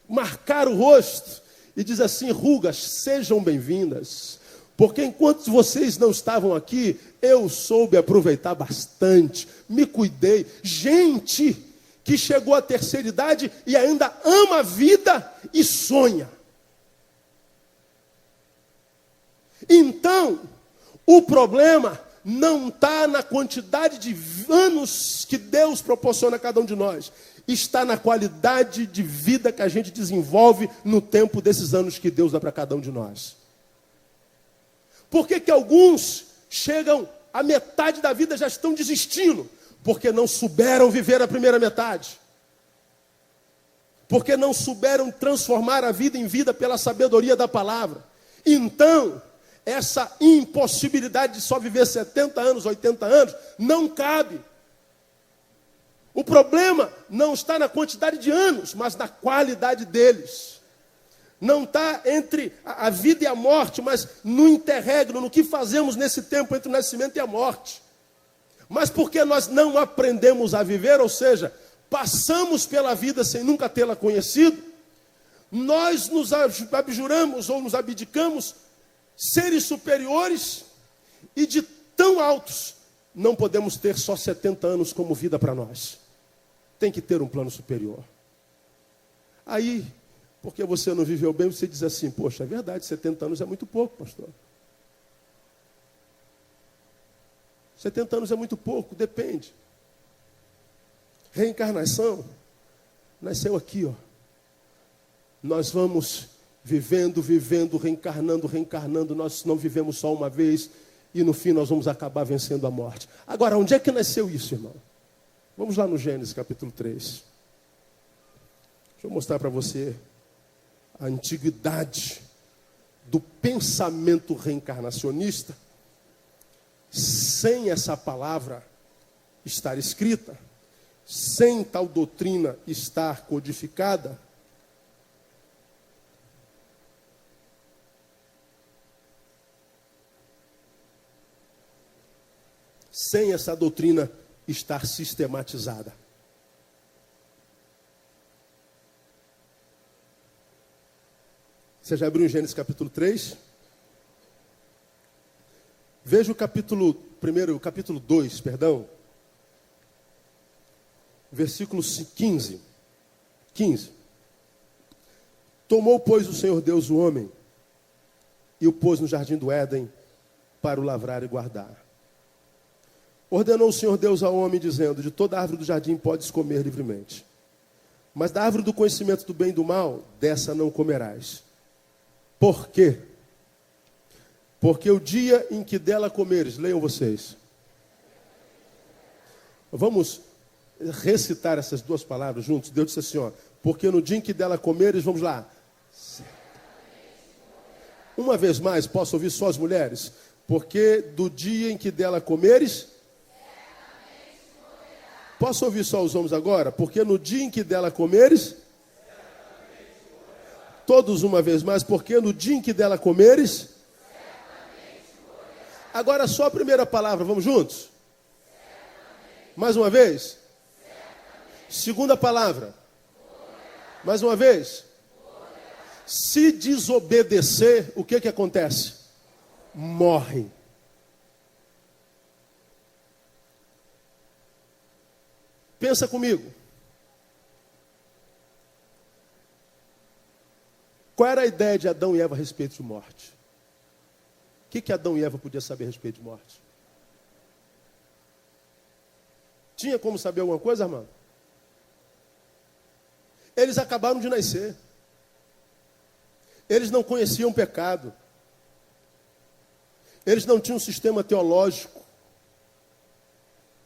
marcar o rosto e diz assim, rugas, sejam bem-vindas. Porque enquanto vocês não estavam aqui, eu soube aproveitar bastante, me cuidei. Gente que chegou à terceira idade e ainda ama a vida e sonha. Então, o problema não está na quantidade de anos que Deus proporciona a cada um de nós. Está na qualidade de vida que a gente desenvolve no tempo desses anos que Deus dá para cada um de nós. Por que alguns chegam à metade da vida e já estão desistindo? Porque não souberam viver a primeira metade. Porque não souberam transformar a vida em vida pela sabedoria da palavra. Então, essa impossibilidade de só viver 70 anos, 80 anos, não cabe. O problema não está na quantidade de anos, mas na qualidade deles. Não está entre a vida e a morte, mas no interregno, no que fazemos nesse tempo entre o nascimento e a morte. Mas porque nós não aprendemos a viver, ou seja, passamos pela vida sem nunca tê-la conhecido, nós nos abjuramos ou nos abdicamos seres superiores e de tão altos, não podemos ter só 70 anos como vida para nós. Tem que ter um plano superior. Aí, porque você não viveu bem, você diz assim, poxa, é verdade, 70 anos é muito pouco, pastor. 70 anos é muito pouco, depende. Reencarnação nasceu aqui, ó. Nós vamos vivendo, reencarnando, nós não vivemos só uma vez e no fim nós vamos acabar vencendo a morte. Agora, onde é que nasceu isso, irmão? Vamos lá no Gênesis capítulo 3. Deixa eu mostrar para você a antiguidade do pensamento reencarnacionista sem essa palavra estar escrita, sem tal doutrina estar codificada. Sem essa doutrina estar sistematizada. Você já abriu em Gênesis capítulo 3? Veja o capítulo 2, versículo 15. Tomou, pois, o Senhor Deus o homem e o pôs no jardim do Éden para o lavrar e guardar. ordenou o Senhor Deus ao homem, dizendo: de toda árvore do jardim podes comer livremente, mas da árvore do conhecimento do bem e do mal, dessa não comerás. Por quê? Porque o dia em que dela comeres, leiam vocês. Vamos recitar essas duas palavras juntos. Deus disse assim, ó: porque no dia em que dela comeres, vamos lá. Uma vez mais, posso ouvir só as mulheres? Porque do dia em que dela comeres... Posso ouvir só os homens agora? Porque no dia em que dela comeres... Todos uma vez mais, porque no dia em que dela comeres... Agora só a primeira palavra, vamos juntos? Mais uma vez? Segunda palavra. Mais uma vez? Se desobedecer, o que acontece? Morre. Pensa comigo. Qual era a ideia de Adão e Eva a respeito de morte? O que Adão e Eva podiam saber a respeito de morte? Tinha como saber alguma coisa, irmão? Eles acabaram de nascer. Eles não conheciam pecado. Eles não tinham um sistema teológico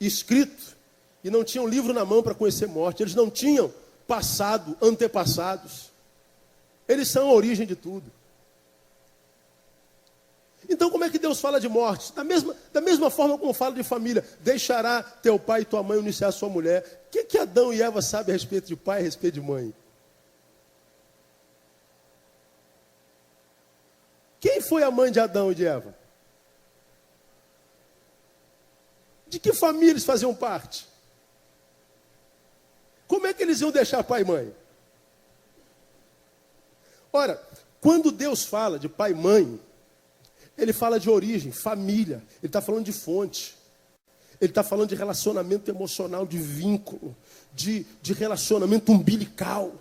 escrito e não tinham livro na mão para conhecer morte. Eles não tinham passado, antepassados. Eles são a origem de tudo. Então como é que Deus fala de morte? Da mesma forma como fala de família. Deixará teu pai e tua mãe unir-se à sua mulher. O que Adão e Eva sabem a respeito de pai e a respeito de mãe? Quem foi a mãe de Adão e de Eva? De que família eles faziam parte? Como é que eles iam deixar pai e mãe? Ora, quando Deus fala de pai e mãe, Ele fala de origem, família. Ele está falando de fonte. Ele está falando de relacionamento emocional, de vínculo, de relacionamento umbilical.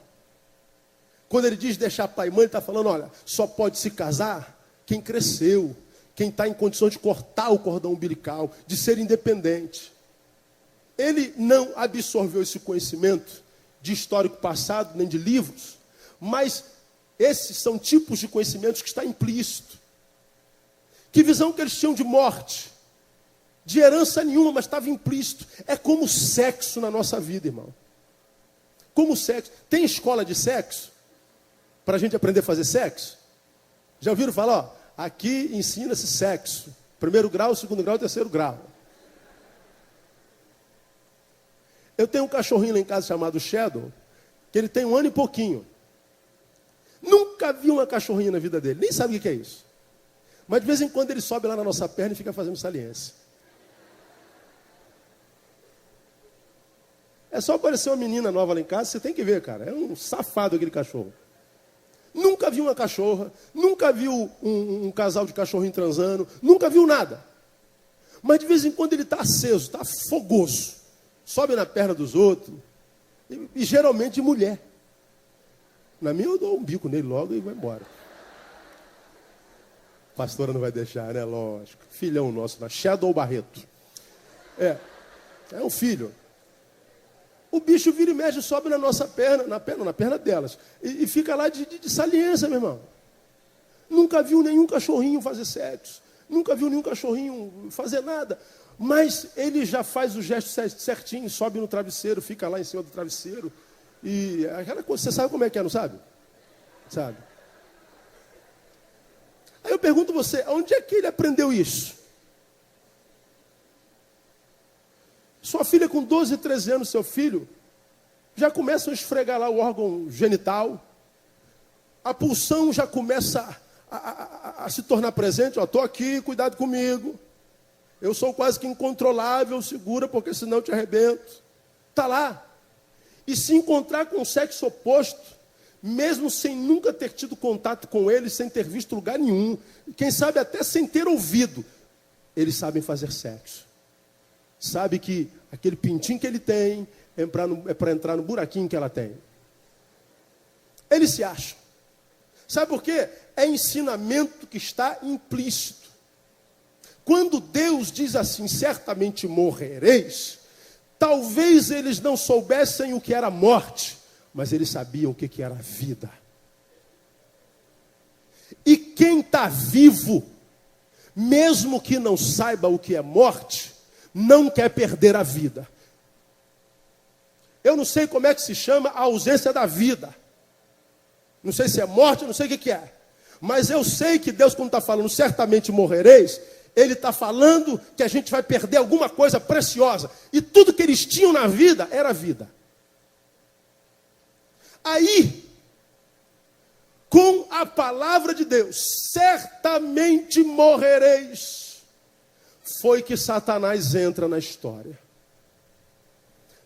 Quando ele diz deixar pai e mãe, ele está falando, olha, só pode se casar quem cresceu, quem está em condições de cortar o cordão umbilical, de ser independente. Ele não absorveu esse conhecimento de histórico passado, nem de livros, mas esses são tipos de conhecimentos que está implícito. Que visão que eles tinham de morte? De herança nenhuma, mas estava implícito. É como sexo na nossa vida, irmão. Como sexo. Tem escola de sexo? Para a gente aprender a fazer sexo? Já ouviram falar? Ó, aqui ensina-se sexo. 1º grau, 2º grau e 3º grau. Eu tenho um cachorrinho lá em casa chamado Shadow, que ele tem 1 ano e pouquinho. Nunca vi uma cachorrinha na vida dele. Nem sabe o que é isso. Mas de vez em quando ele sobe lá na nossa perna e fica fazendo saliência. É só aparecer uma menina nova lá em casa, você tem que ver, cara. É um safado aquele cachorro. Nunca vi uma cachorra, nunca viu um casal de cachorrinho transando, nunca viu nada. Mas de vez em quando ele está aceso, está fogoso. Sobe na perna dos outros. E geralmente de mulher. Na minha eu dou um bico nele logo e vai embora. Pastora não vai deixar, né? Lógico. Filhão nosso, na Shadow Barreto. É um filho. O bicho vira e mexe, sobe na nossa perna, na perna delas. E fica lá de saliência, meu irmão. Nunca viu nenhum cachorrinho fazer sexo. Nunca viu nenhum cachorrinho fazer nada. Mas ele já faz o gesto certinho, sobe no travesseiro, fica lá em cima do travesseiro. E aquela coisa, você sabe como é que é, não sabe? Sabe? Aí eu pergunto você, onde é que ele aprendeu isso? Sua filha com 12, 13 anos, seu filho, já começa a esfregar lá o órgão genital. A pulsão já começa a se tornar presente. Estou aqui, cuidado comigo. Eu sou quase que incontrolável, segura, porque senão eu te arrebento. Está lá. E se encontrar com o sexo oposto, mesmo sem nunca ter tido contato com ele, sem ter visto lugar nenhum, quem sabe até sem ter ouvido, eles sabem fazer sexo. Sabe que aquele pintinho que ele tem é para entrar no buraquinho que ela tem. Eles se acham. Sabe por quê? É ensinamento que está implícito. quando Deus diz assim, certamente morrereis, talvez eles não soubessem o que era morte, mas eles sabiam o que era vida. E quem está vivo, mesmo que não saiba o que é morte, não quer perder a vida. Eu não sei como é que se chama a ausência da vida. Não sei se é morte, não sei o que é. Mas eu sei que Deus, quando está falando certamente morrereis, Ele está falando que a gente vai perder alguma coisa preciosa. E tudo que eles tinham na vida era vida. Aí, com a palavra de Deus, certamente morrereis, foi que Satanás entra na história.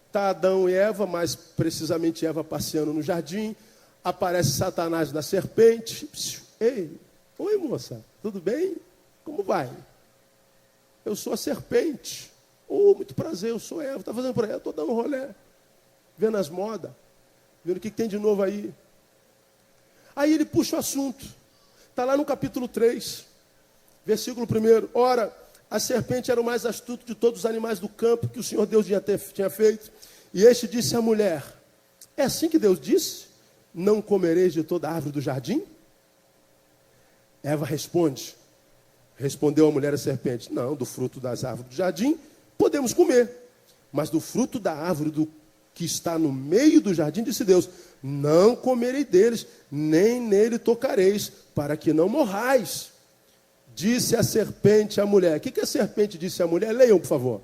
Está Adão e Eva, mais precisamente Eva passeando no jardim, aparece Satanás da serpente. Ei, oi moça, tudo bem? Como vai? Eu sou a serpente. Oh, muito prazer, eu sou Eva. Está fazendo por aí? Eu estou dando um rolê, vendo as modas, vendo o que tem de novo aí. Aí ele puxa o assunto. Está lá no capítulo 3, versículo 1. Ora, a serpente era o mais astuto de todos os animais do campo que o Senhor Deus tinha feito. E este disse à mulher, é assim que Deus disse? Não comereis de toda a árvore do jardim? Eva responde. Respondeu a mulher à serpente, não, do fruto das árvores do jardim podemos comer. Mas do fruto da árvore que está no meio do jardim, disse Deus, não comerei deles, nem nele tocareis, para que não morrais. Disse a serpente à mulher. O que a serpente disse à mulher? Leiam, por favor.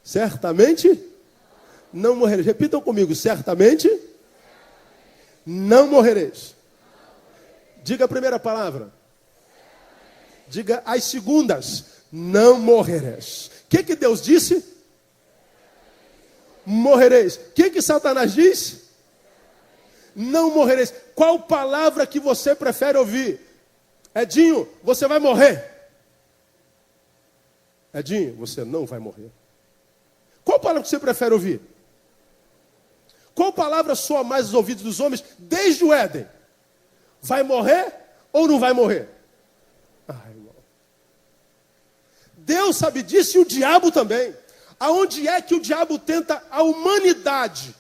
Certamente não morrereis. Repitam comigo. Certamente não morrereis. Diga a primeira palavra. Diga as segundas. Não morrereis. O que Deus disse? Morrereis. O que Satanás disse? Não morrereis. Qual palavra que você prefere ouvir? Edinho, você vai morrer. Edinho, você não vai morrer. Qual palavra que você prefere ouvir? Qual palavra soa mais aos ouvidos dos homens desde o Éden? Vai morrer ou não vai morrer? Ai, irmão. Deus sabe disso e o diabo também. Aonde é que o diabo tenta a humanidade?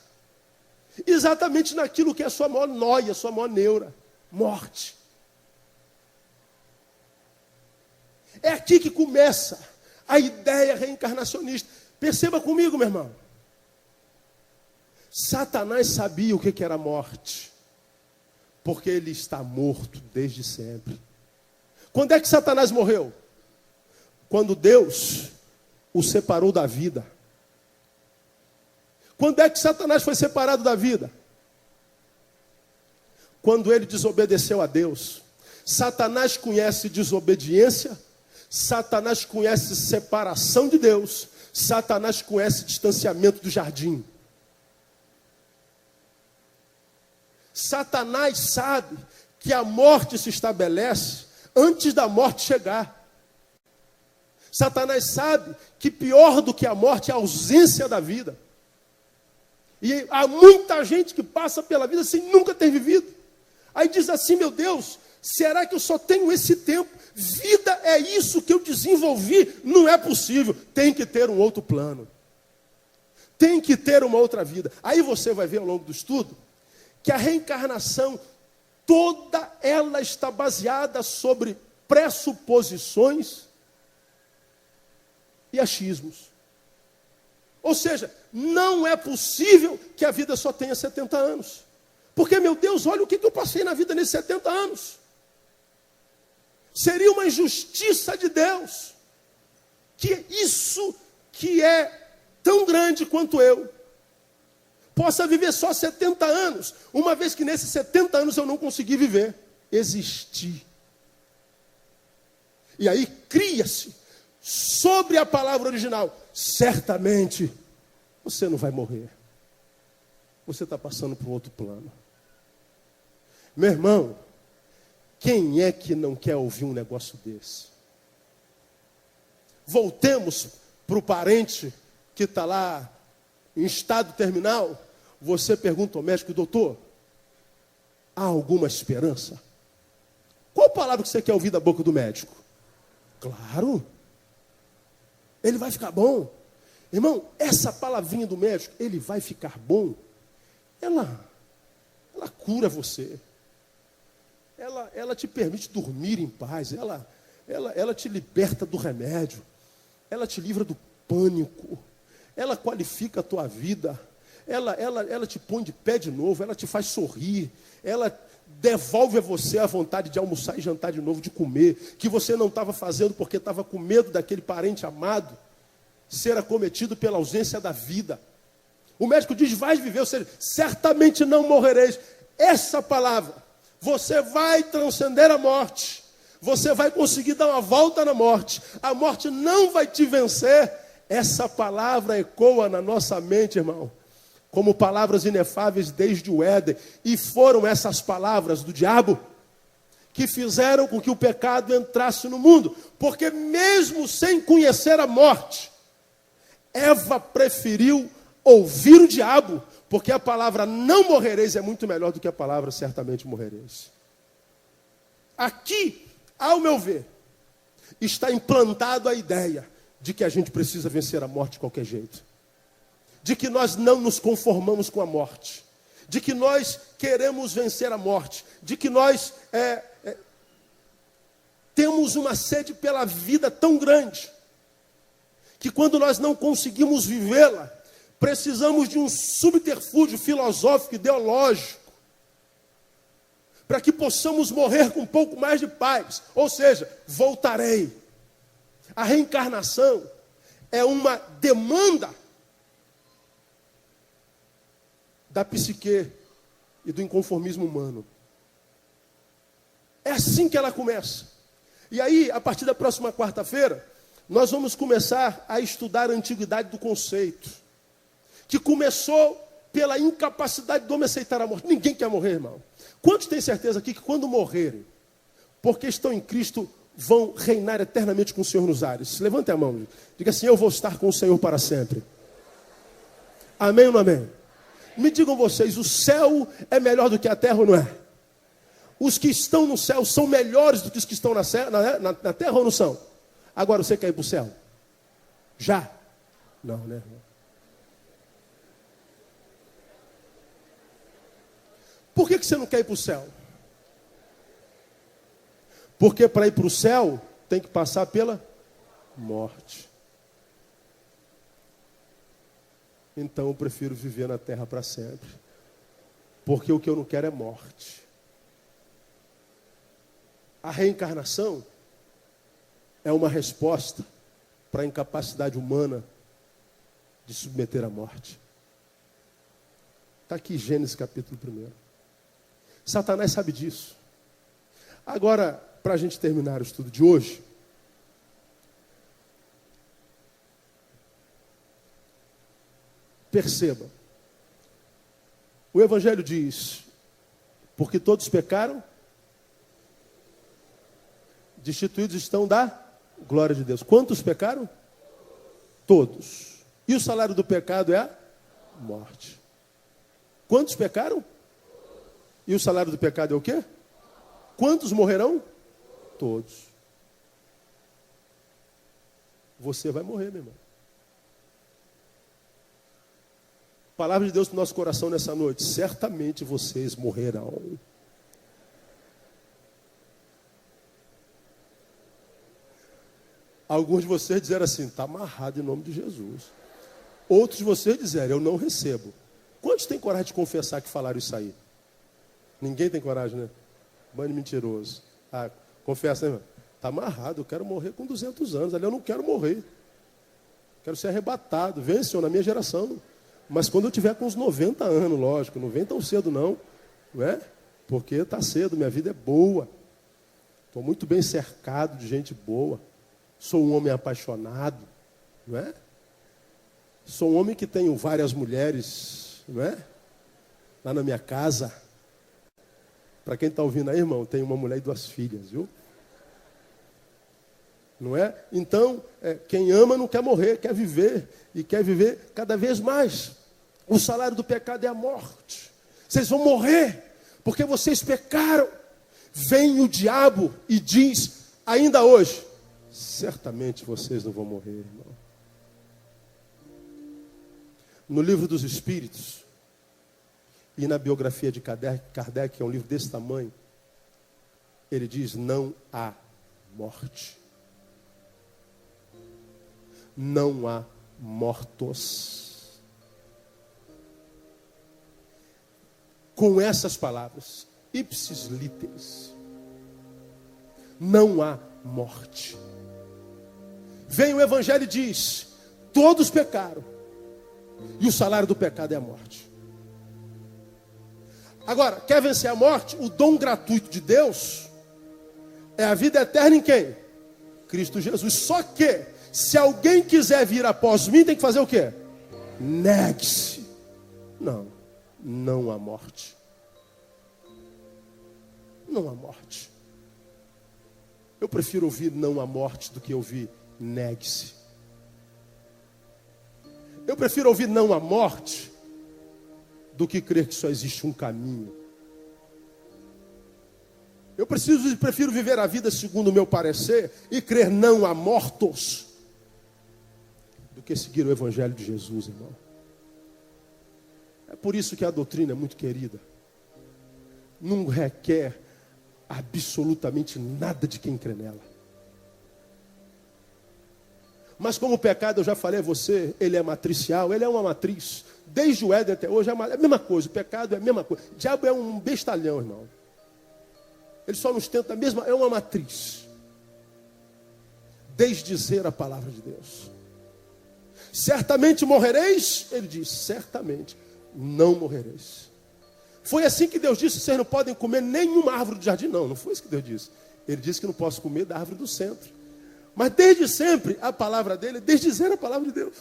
Exatamente naquilo que é a sua maior nóia, sua maior neura. Morte. É aqui que começa a ideia reencarnacionista. Perceba comigo, meu irmão. Satanás sabia o que era morte. Porque ele está morto desde sempre. Quando é que Satanás morreu? Quando Deus o separou da vida. Quando é que Satanás foi separado da vida? Quando ele desobedeceu a Deus. Satanás conhece desobediência, Satanás conhece separação de Deus, Satanás conhece distanciamento do jardim. Satanás sabe que a morte se estabelece antes da morte chegar. Satanás sabe que pior do que a morte é a ausência da vida. E há muita gente que passa pela vida sem nunca ter vivido. Aí diz assim, meu Deus, será que eu só tenho esse tempo? Vida é isso que eu desenvolvi? Não é possível. Tem que ter um outro plano. Tem que ter uma outra vida. Aí você vai ver ao longo do estudo que a reencarnação, toda ela está baseada sobre pressuposições e achismos. Ou seja, não é possível que a vida só tenha 70 anos. Porque, meu Deus, olha o que eu passei na vida nesses 70 anos. Seria uma injustiça de Deus. Que isso que é tão grande quanto eu, possa viver só 70 anos, uma vez que nesses 70 anos eu não consegui viver, existir. E aí cria-se, sobre a palavra original, certamente você não vai morrer. Você está passando para um outro plano. Meu irmão, quem é que não quer ouvir um negócio desse? Voltemos para o parente que está lá em estado terminal. Você pergunta ao médico, doutor, há alguma esperança? Qual palavra que você quer ouvir da boca do médico? Claro. Ele vai ficar bom. Irmão, essa palavrinha do médico, ele vai ficar bom, ela cura você. Ela te permite dormir em paz. Ela te liberta do remédio. Ela te livra do pânico. Ela qualifica a tua vida. Ela te põe de pé de novo. Ela te faz sorrir. Ela devolve a você a vontade de almoçar e jantar de novo, de comer, que você não estava fazendo porque estava com medo daquele parente amado ser acometido pela ausência da vida. O médico diz, vais viver, ou seja, certamente não morrereis. Essa palavra, você vai transcender a morte, você vai conseguir dar uma volta na morte, a morte não vai te vencer. Essa palavra ecoa na nossa mente, irmão, como palavras inefáveis desde o Éden. E foram essas palavras do diabo que fizeram com que o pecado entrasse no mundo. Porque mesmo sem conhecer a morte, Eva preferiu ouvir o diabo, porque a palavra não morrereis é muito melhor do que a palavra certamente morrereis. Aqui, ao meu ver, está implantado a ideia de que a gente precisa vencer a morte de qualquer jeito. De que nós não nos conformamos com a morte. De que nós queremos vencer a morte. De que nós temos uma sede pela vida tão grande, que quando nós não conseguimos vivê-la, precisamos de um subterfúgio filosófico, ideológico, para que possamos morrer com um pouco mais de paz. Ou seja, voltarei. A reencarnação é uma demanda da psique e do inconformismo humano. É assim que ela começa. E aí, a partir da próxima quarta-feira, nós vamos começar a estudar a antiguidade do conceito, que começou pela incapacidade do homem aceitar a morte. Ninguém quer morrer, irmão. Quantos têm certeza aqui que quando morrerem, porque estão em Cristo, vão reinar eternamente com o Senhor nos ares? Levante a mão. Diga assim, eu vou estar com o Senhor para sempre. Amém ou não amém? Me digam vocês, o céu é melhor do que a terra ou não é? Os que estão no céu são melhores do que os que estão na terra ou não são? Agora você quer ir para o céu? Já? Não, né, irmão? Por que você não quer ir para o céu? Porque para ir para o céu tem que passar pela morte. Então eu prefiro viver na terra para sempre. Porque o que eu não quero é morte. A reencarnação é uma resposta para a incapacidade humana de submeter à morte. Está aqui Gênesis capítulo 1. Satanás sabe disso. Agora, para a gente terminar o estudo de hoje, perceba, o Evangelho diz, porque todos pecaram, destituídos estão da glória de Deus. Quantos pecaram? Todos. E o salário do pecado é a morte. Quantos pecaram? E o salário do pecado é o quê? Quantos morrerão? Todos. Você vai morrer, meu irmão. Palavra de Deus para o nosso coração nessa noite. Certamente vocês morrerão. Alguns de vocês disseram assim, está amarrado em nome de Jesus. Outros de vocês disseram, eu não recebo. Quantos têm coragem de confessar que falaram isso aí? Ninguém tem coragem, né? Bando mentiroso. Ah, confessa, né, irmão? Está amarrado, eu quero morrer com 200 anos. Ali eu não quero morrer. Quero ser arrebatado. Vem, Senhor, na minha geração. Mas quando eu tiver com uns 90 anos, lógico, não vem tão cedo não. Não é? Porque está cedo, minha vida é boa. Estou muito bem cercado de gente boa. Sou um homem apaixonado, não é? Sou um homem que tenho várias mulheres, não é? Lá na minha casa. Para quem está ouvindo aí, irmão, tenho uma mulher e 2 filhas, viu? Não é? Então, quem ama não quer morrer, quer viver. E quer viver cada vez mais. O salário do pecado é a morte. Vocês vão morrer, porque vocês pecaram. vem o diabo e diz, ainda hoje, certamente vocês não vão morrer, irmão. No livro dos Espíritos, e na biografia de Kardec, que é um livro desse tamanho, ele diz, não há morte. Não há mortos. Com essas palavras, ipsis literis, não há morte. Vem o Evangelho e diz, todos pecaram, e o salário do pecado é a morte. Agora, quer vencer a morte? O dom gratuito de Deus é a vida eterna em quem? Cristo Jesus. Só que, se alguém quiser vir após mim, tem que fazer o quê? Negue-se. Não há morte. Não há morte. Eu prefiro ouvir não há morte do que ouvir negue-se. Eu prefiro ouvir não há morte do que crer que só existe um caminho. Eu prefiro viver a vida segundo o meu parecer e crer não há mortos do que seguir o Evangelho de Jesus, irmão. É por isso que a doutrina é muito querida. Não requer absolutamente nada de quem crê nela. Mas como o pecado, eu já falei a você, ele é matricial, ele é uma matriz. Desde o Éden até hoje é a mesma coisa, o pecado é a mesma coisa. O diabo é um bestalhão, irmão. Ele só nos tenta a mesma, é uma matriz. Desdizer a palavra de Deus. Certamente morrereis, ele diz, certamente não morrereis. Foi assim que Deus disse, vocês não podem comer nenhuma árvore do jardim, não foi isso que Deus disse. Ele disse que não posso comer da árvore do centro. Mas desde sempre, a palavra dele é desdizer a palavra de Deus.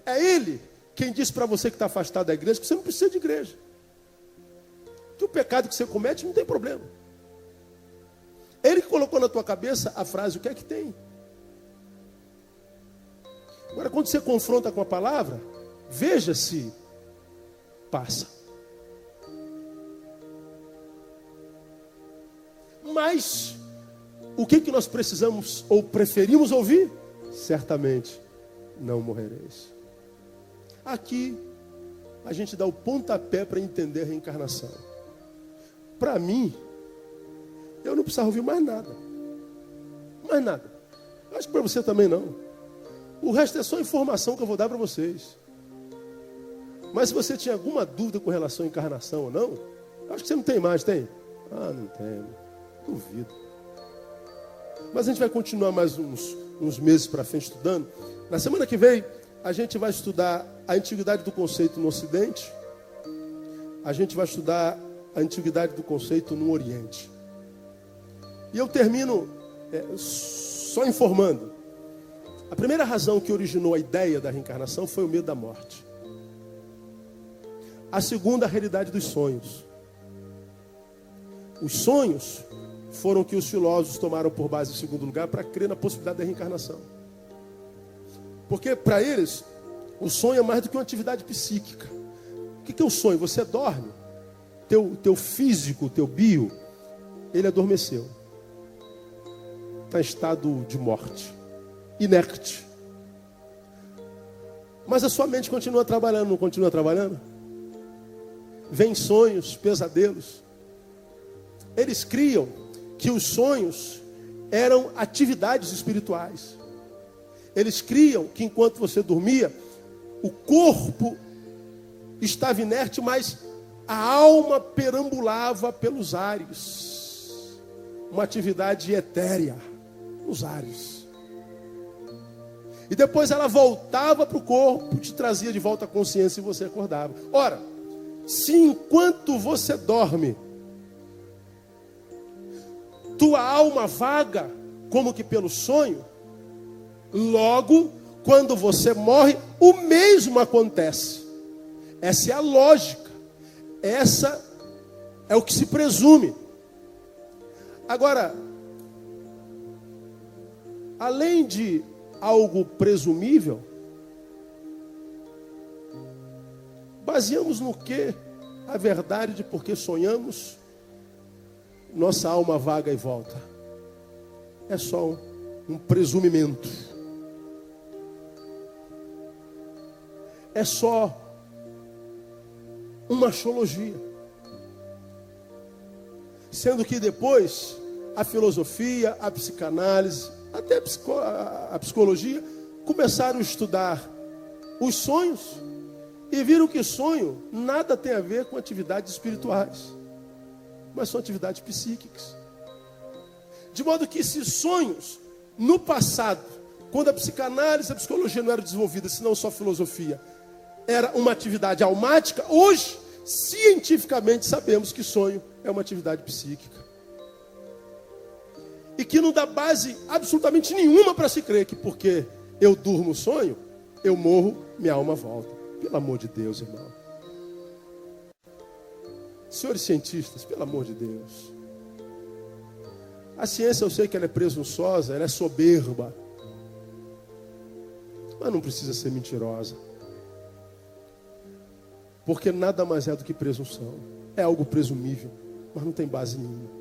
É ele quem diz para você que está afastado da igreja, que você não precisa de igreja. Que o pecado que você comete não tem problema. Ele que colocou na tua cabeça a frase, o que é que tem? Agora, quando você confronta com a palavra, veja se passa. Mas, o que nós precisamos ou preferimos ouvir? Certamente, não morrereis. Aqui, a gente dá o pontapé para entender a reencarnação. Para mim, eu não precisava ouvir mais nada. Mais nada. Acho que para você também não. O resto é só informação que eu vou dar para vocês. Mas se você tinha alguma dúvida com relação à encarnação ou não, acho que você não tem mais, tem? Ah, não tem. Duvido. Mas a gente vai continuar mais uns meses para frente estudando. Na semana que vem, a gente vai estudar a antiguidade do conceito no Ocidente. A gente vai estudar a antiguidade do conceito no Oriente. E eu termino só informando. A primeira razão que originou a ideia da reencarnação foi o medo da morte. A segunda, a realidade dos sonhos. Os sonhos foram que os filósofos tomaram por base em segundo lugar para crer na possibilidade da reencarnação. Porque para eles, o sonho é mais do que uma atividade psíquica. O que é o sonho? Você dorme, teu físico, teu bio, ele adormeceu. Está em estado de morte, inerte. Mas a sua mente continua trabalhando, não continua trabalhando? Vem sonhos, pesadelos. Eles criam que os sonhos eram atividades espirituais. Eles criam que enquanto você dormia, o corpo estava inerte, mas a alma perambulava pelos ares. Uma atividade etérea, nos ares. E depois ela voltava para o corpo, te trazia de volta a consciência e você acordava. Ora, se enquanto você dorme, tua alma vaga, como que pelo sonho, logo, quando você morre, o mesmo acontece. Essa é a lógica. Essa é o que se presume. Agora, além de algo presumível, baseamos no que a verdade de por que sonhamos nossa alma vaga e volta. É só um presumimento. É só uma axiologia. Sendo que depois a filosofia, a psicanálise, até a psicologia começaram a estudar os sonhos e viram que sonho nada tem a ver com atividades espirituais, mas são atividades psíquicas. De modo que esses sonhos, no passado, quando a psicanálise e a psicologia não eram desenvolvidas, senão só filosofia, era uma atividade almática, hoje, cientificamente, sabemos que sonho é uma atividade psíquica. E que não dá base absolutamente nenhuma para se crer que porque eu durmo sonho, eu morro, minha alma volta. Pelo amor de Deus, irmão. Senhores cientistas, pelo amor de Deus. A ciência, eu sei que ela é presunçosa, ela é soberba. Mas não precisa ser mentirosa. Porque nada mais é do que presunção. É algo presumível, mas não tem base nenhuma.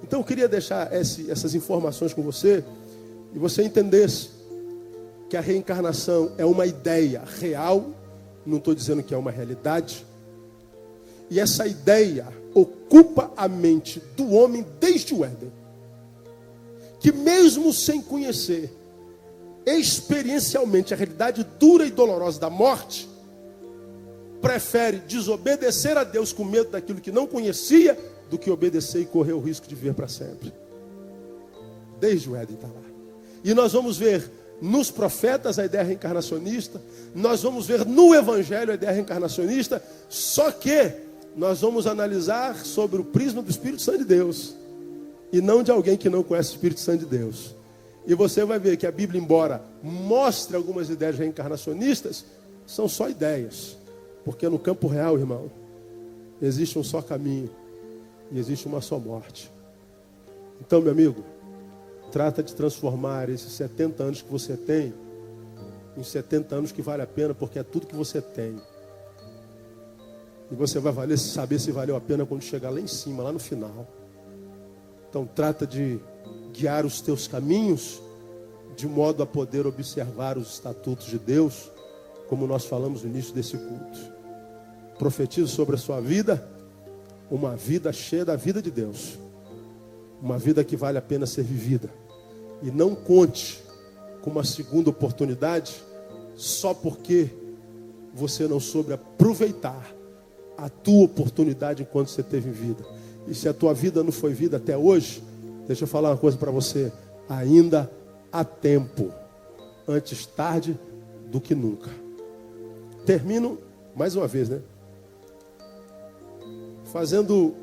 Então eu queria deixar essas informações com você, e você entendesse que a reencarnação é uma ideia real, não estou dizendo que é uma realidade, e essa ideia ocupa a mente do homem desde o Éden, que mesmo sem conhecer experiencialmente a realidade dura e dolorosa da morte, prefere desobedecer a Deus com medo daquilo que não conhecia, do que obedecer e correr o risco de viver para sempre. Desde o Éden está lá. E nós vamos ver nos profetas a ideia reencarnacionista, nós vamos ver no Evangelho a ideia reencarnacionista, só que nós vamos analisar sobre o prisma do Espírito Santo de Deus, e não de alguém que não conhece o Espírito Santo de Deus. E você vai ver que a Bíblia, embora mostre algumas ideias reencarnacionistas, são só ideias. Porque no campo real, irmão, existe um só caminho e existe uma só morte. Então, meu amigo, trata de transformar esses 70 anos que você tem em 70 anos que vale a pena, porque é tudo que você tem. E você vai saber se valeu a pena quando chegar lá em cima, lá no final. Então, trata de guiar os teus caminhos de modo a poder observar os estatutos de Deus, como nós falamos no início desse culto. Profetizo sobre a sua vida uma vida cheia da vida de Deus, uma vida que vale a pena ser vivida, e não conte com uma segunda oportunidade só porque você não soube aproveitar a tua oportunidade enquanto você teve vida. E se a tua vida não foi vida até hoje, deixa eu falar uma coisa para você: ainda há tempo, antes tarde do que nunca. Termino mais uma vez, né? Fazendo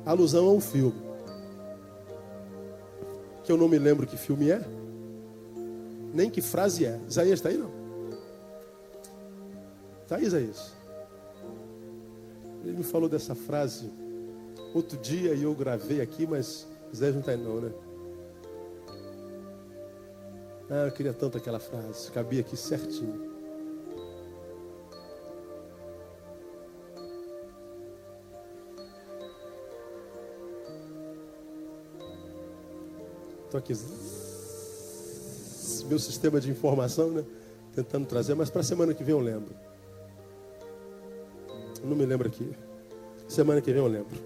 alusão a um filme, que eu não me lembro que filme é, nem que frase é. Isaías está aí, não? Está aí, Isaías? Ele me falou dessa frase outro dia e eu gravei aqui, mas Isaías não está aí não, né? Ah, eu queria tanto aquela frase, cabia aqui certinho. Estou aqui, meu sistema de informação, né? Tentando trazer, mas para a semana que vem eu lembro. Eu não me lembro aqui. Semana que vem eu lembro.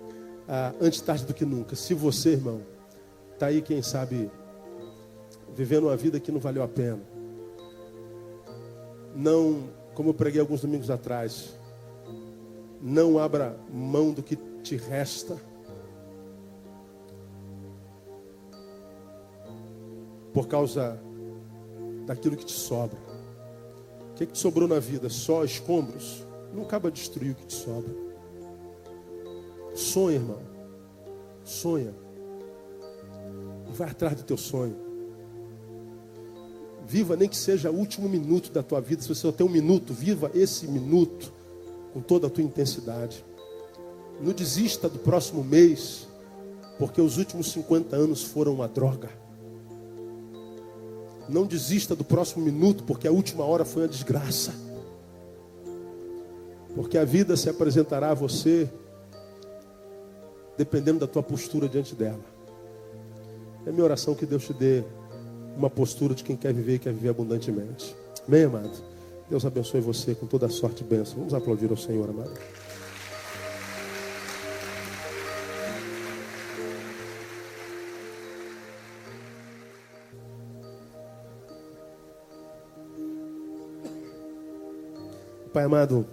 Antes tarde do que nunca. Se você, irmão, está aí, quem sabe, vivendo uma vida que não valeu a pena. Não, como eu preguei alguns domingos atrás, não abra mão do que te resta. Por causa daquilo que te sobra. O que te sobrou na vida? Só escombros? Não acaba de destruir o que te sobra. Sonha, irmão. Sonha. E vai atrás do teu sonho. Viva, nem que seja o último minuto da tua vida. Se você só tem um minuto, viva esse minuto com toda a tua intensidade. Não desista do próximo mês, porque os últimos 50 anos foram uma droga. Não desista do próximo minuto, porque a última hora foi uma desgraça. Porque a vida se apresentará a você dependendo da tua postura diante dela. É minha oração que Deus te dê uma postura de quem quer viver e quer viver abundantemente. Amém, amado? Deus abençoe você com toda a sorte e bênção. Vamos aplaudir ao Senhor, amado. Pai amado,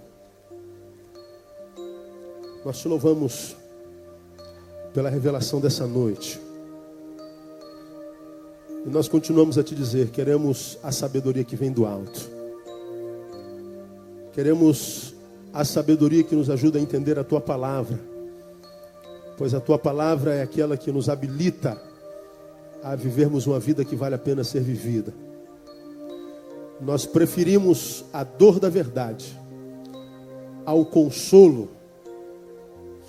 nós te louvamos pela revelação dessa noite. E nós continuamos a te dizer, queremos a sabedoria que vem do alto. Queremos a sabedoria que nos ajuda a entender a tua palavra. Pois a tua palavra é aquela que nos habilita a vivermos uma vida que vale a pena ser vivida. Nós preferimos a dor da verdade ao consolo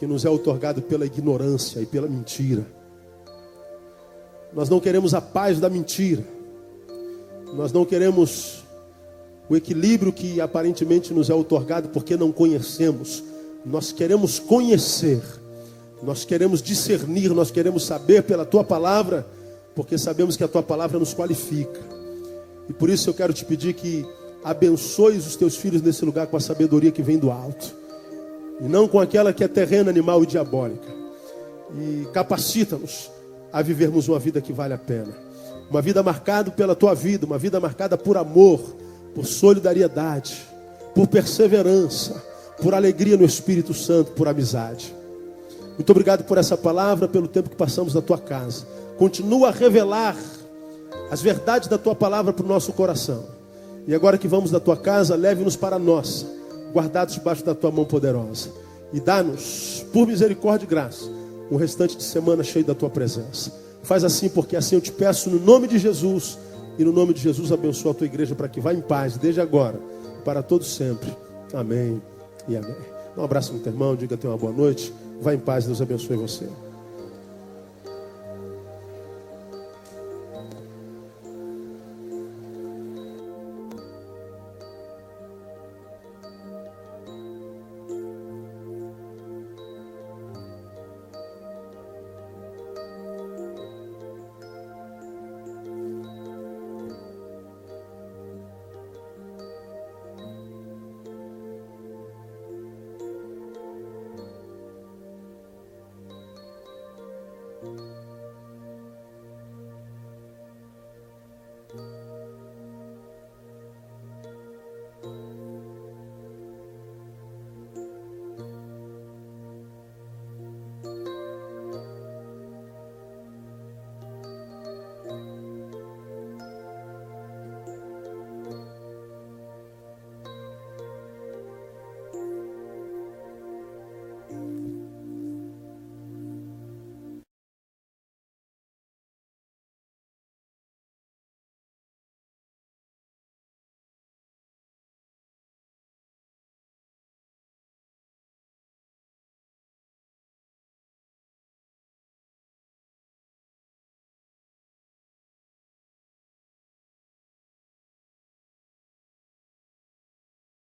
que nos é outorgado pela ignorância e pela mentira. Nós não queremos a paz da mentira. Nós não queremos o equilíbrio que aparentemente nos é outorgado porque não conhecemos. Nós queremos conhecer. Nós queremos discernir. Nós queremos saber pela tua palavra, porque sabemos que a tua palavra nos qualifica. E por isso eu quero te pedir que abençoes os teus filhos nesse lugar com a sabedoria que vem do alto. E não com aquela que é terrena, animal e diabólica. E capacita-nos a vivermos uma vida que vale a pena. Uma vida marcada pela tua vida, uma vida marcada por amor, por solidariedade, por perseverança, por alegria no Espírito Santo, por amizade. Muito obrigado por essa palavra, pelo tempo que passamos na tua casa. Continua a revelar as verdades da tua palavra para o nosso coração. E agora que vamos da tua casa, leve-nos para a nossa, guardados debaixo da tua mão poderosa. E dá-nos, por misericórdia e graça, um restante de semana cheio da tua presença. Faz assim, porque assim eu te peço no nome de Jesus. E no nome de Jesus abençoa a tua igreja para que vá em paz, desde agora, para todos sempre. Amém e amém. Dá um abraço no teu irmão, diga tenha uma boa noite. Vá em paz, Deus abençoe você.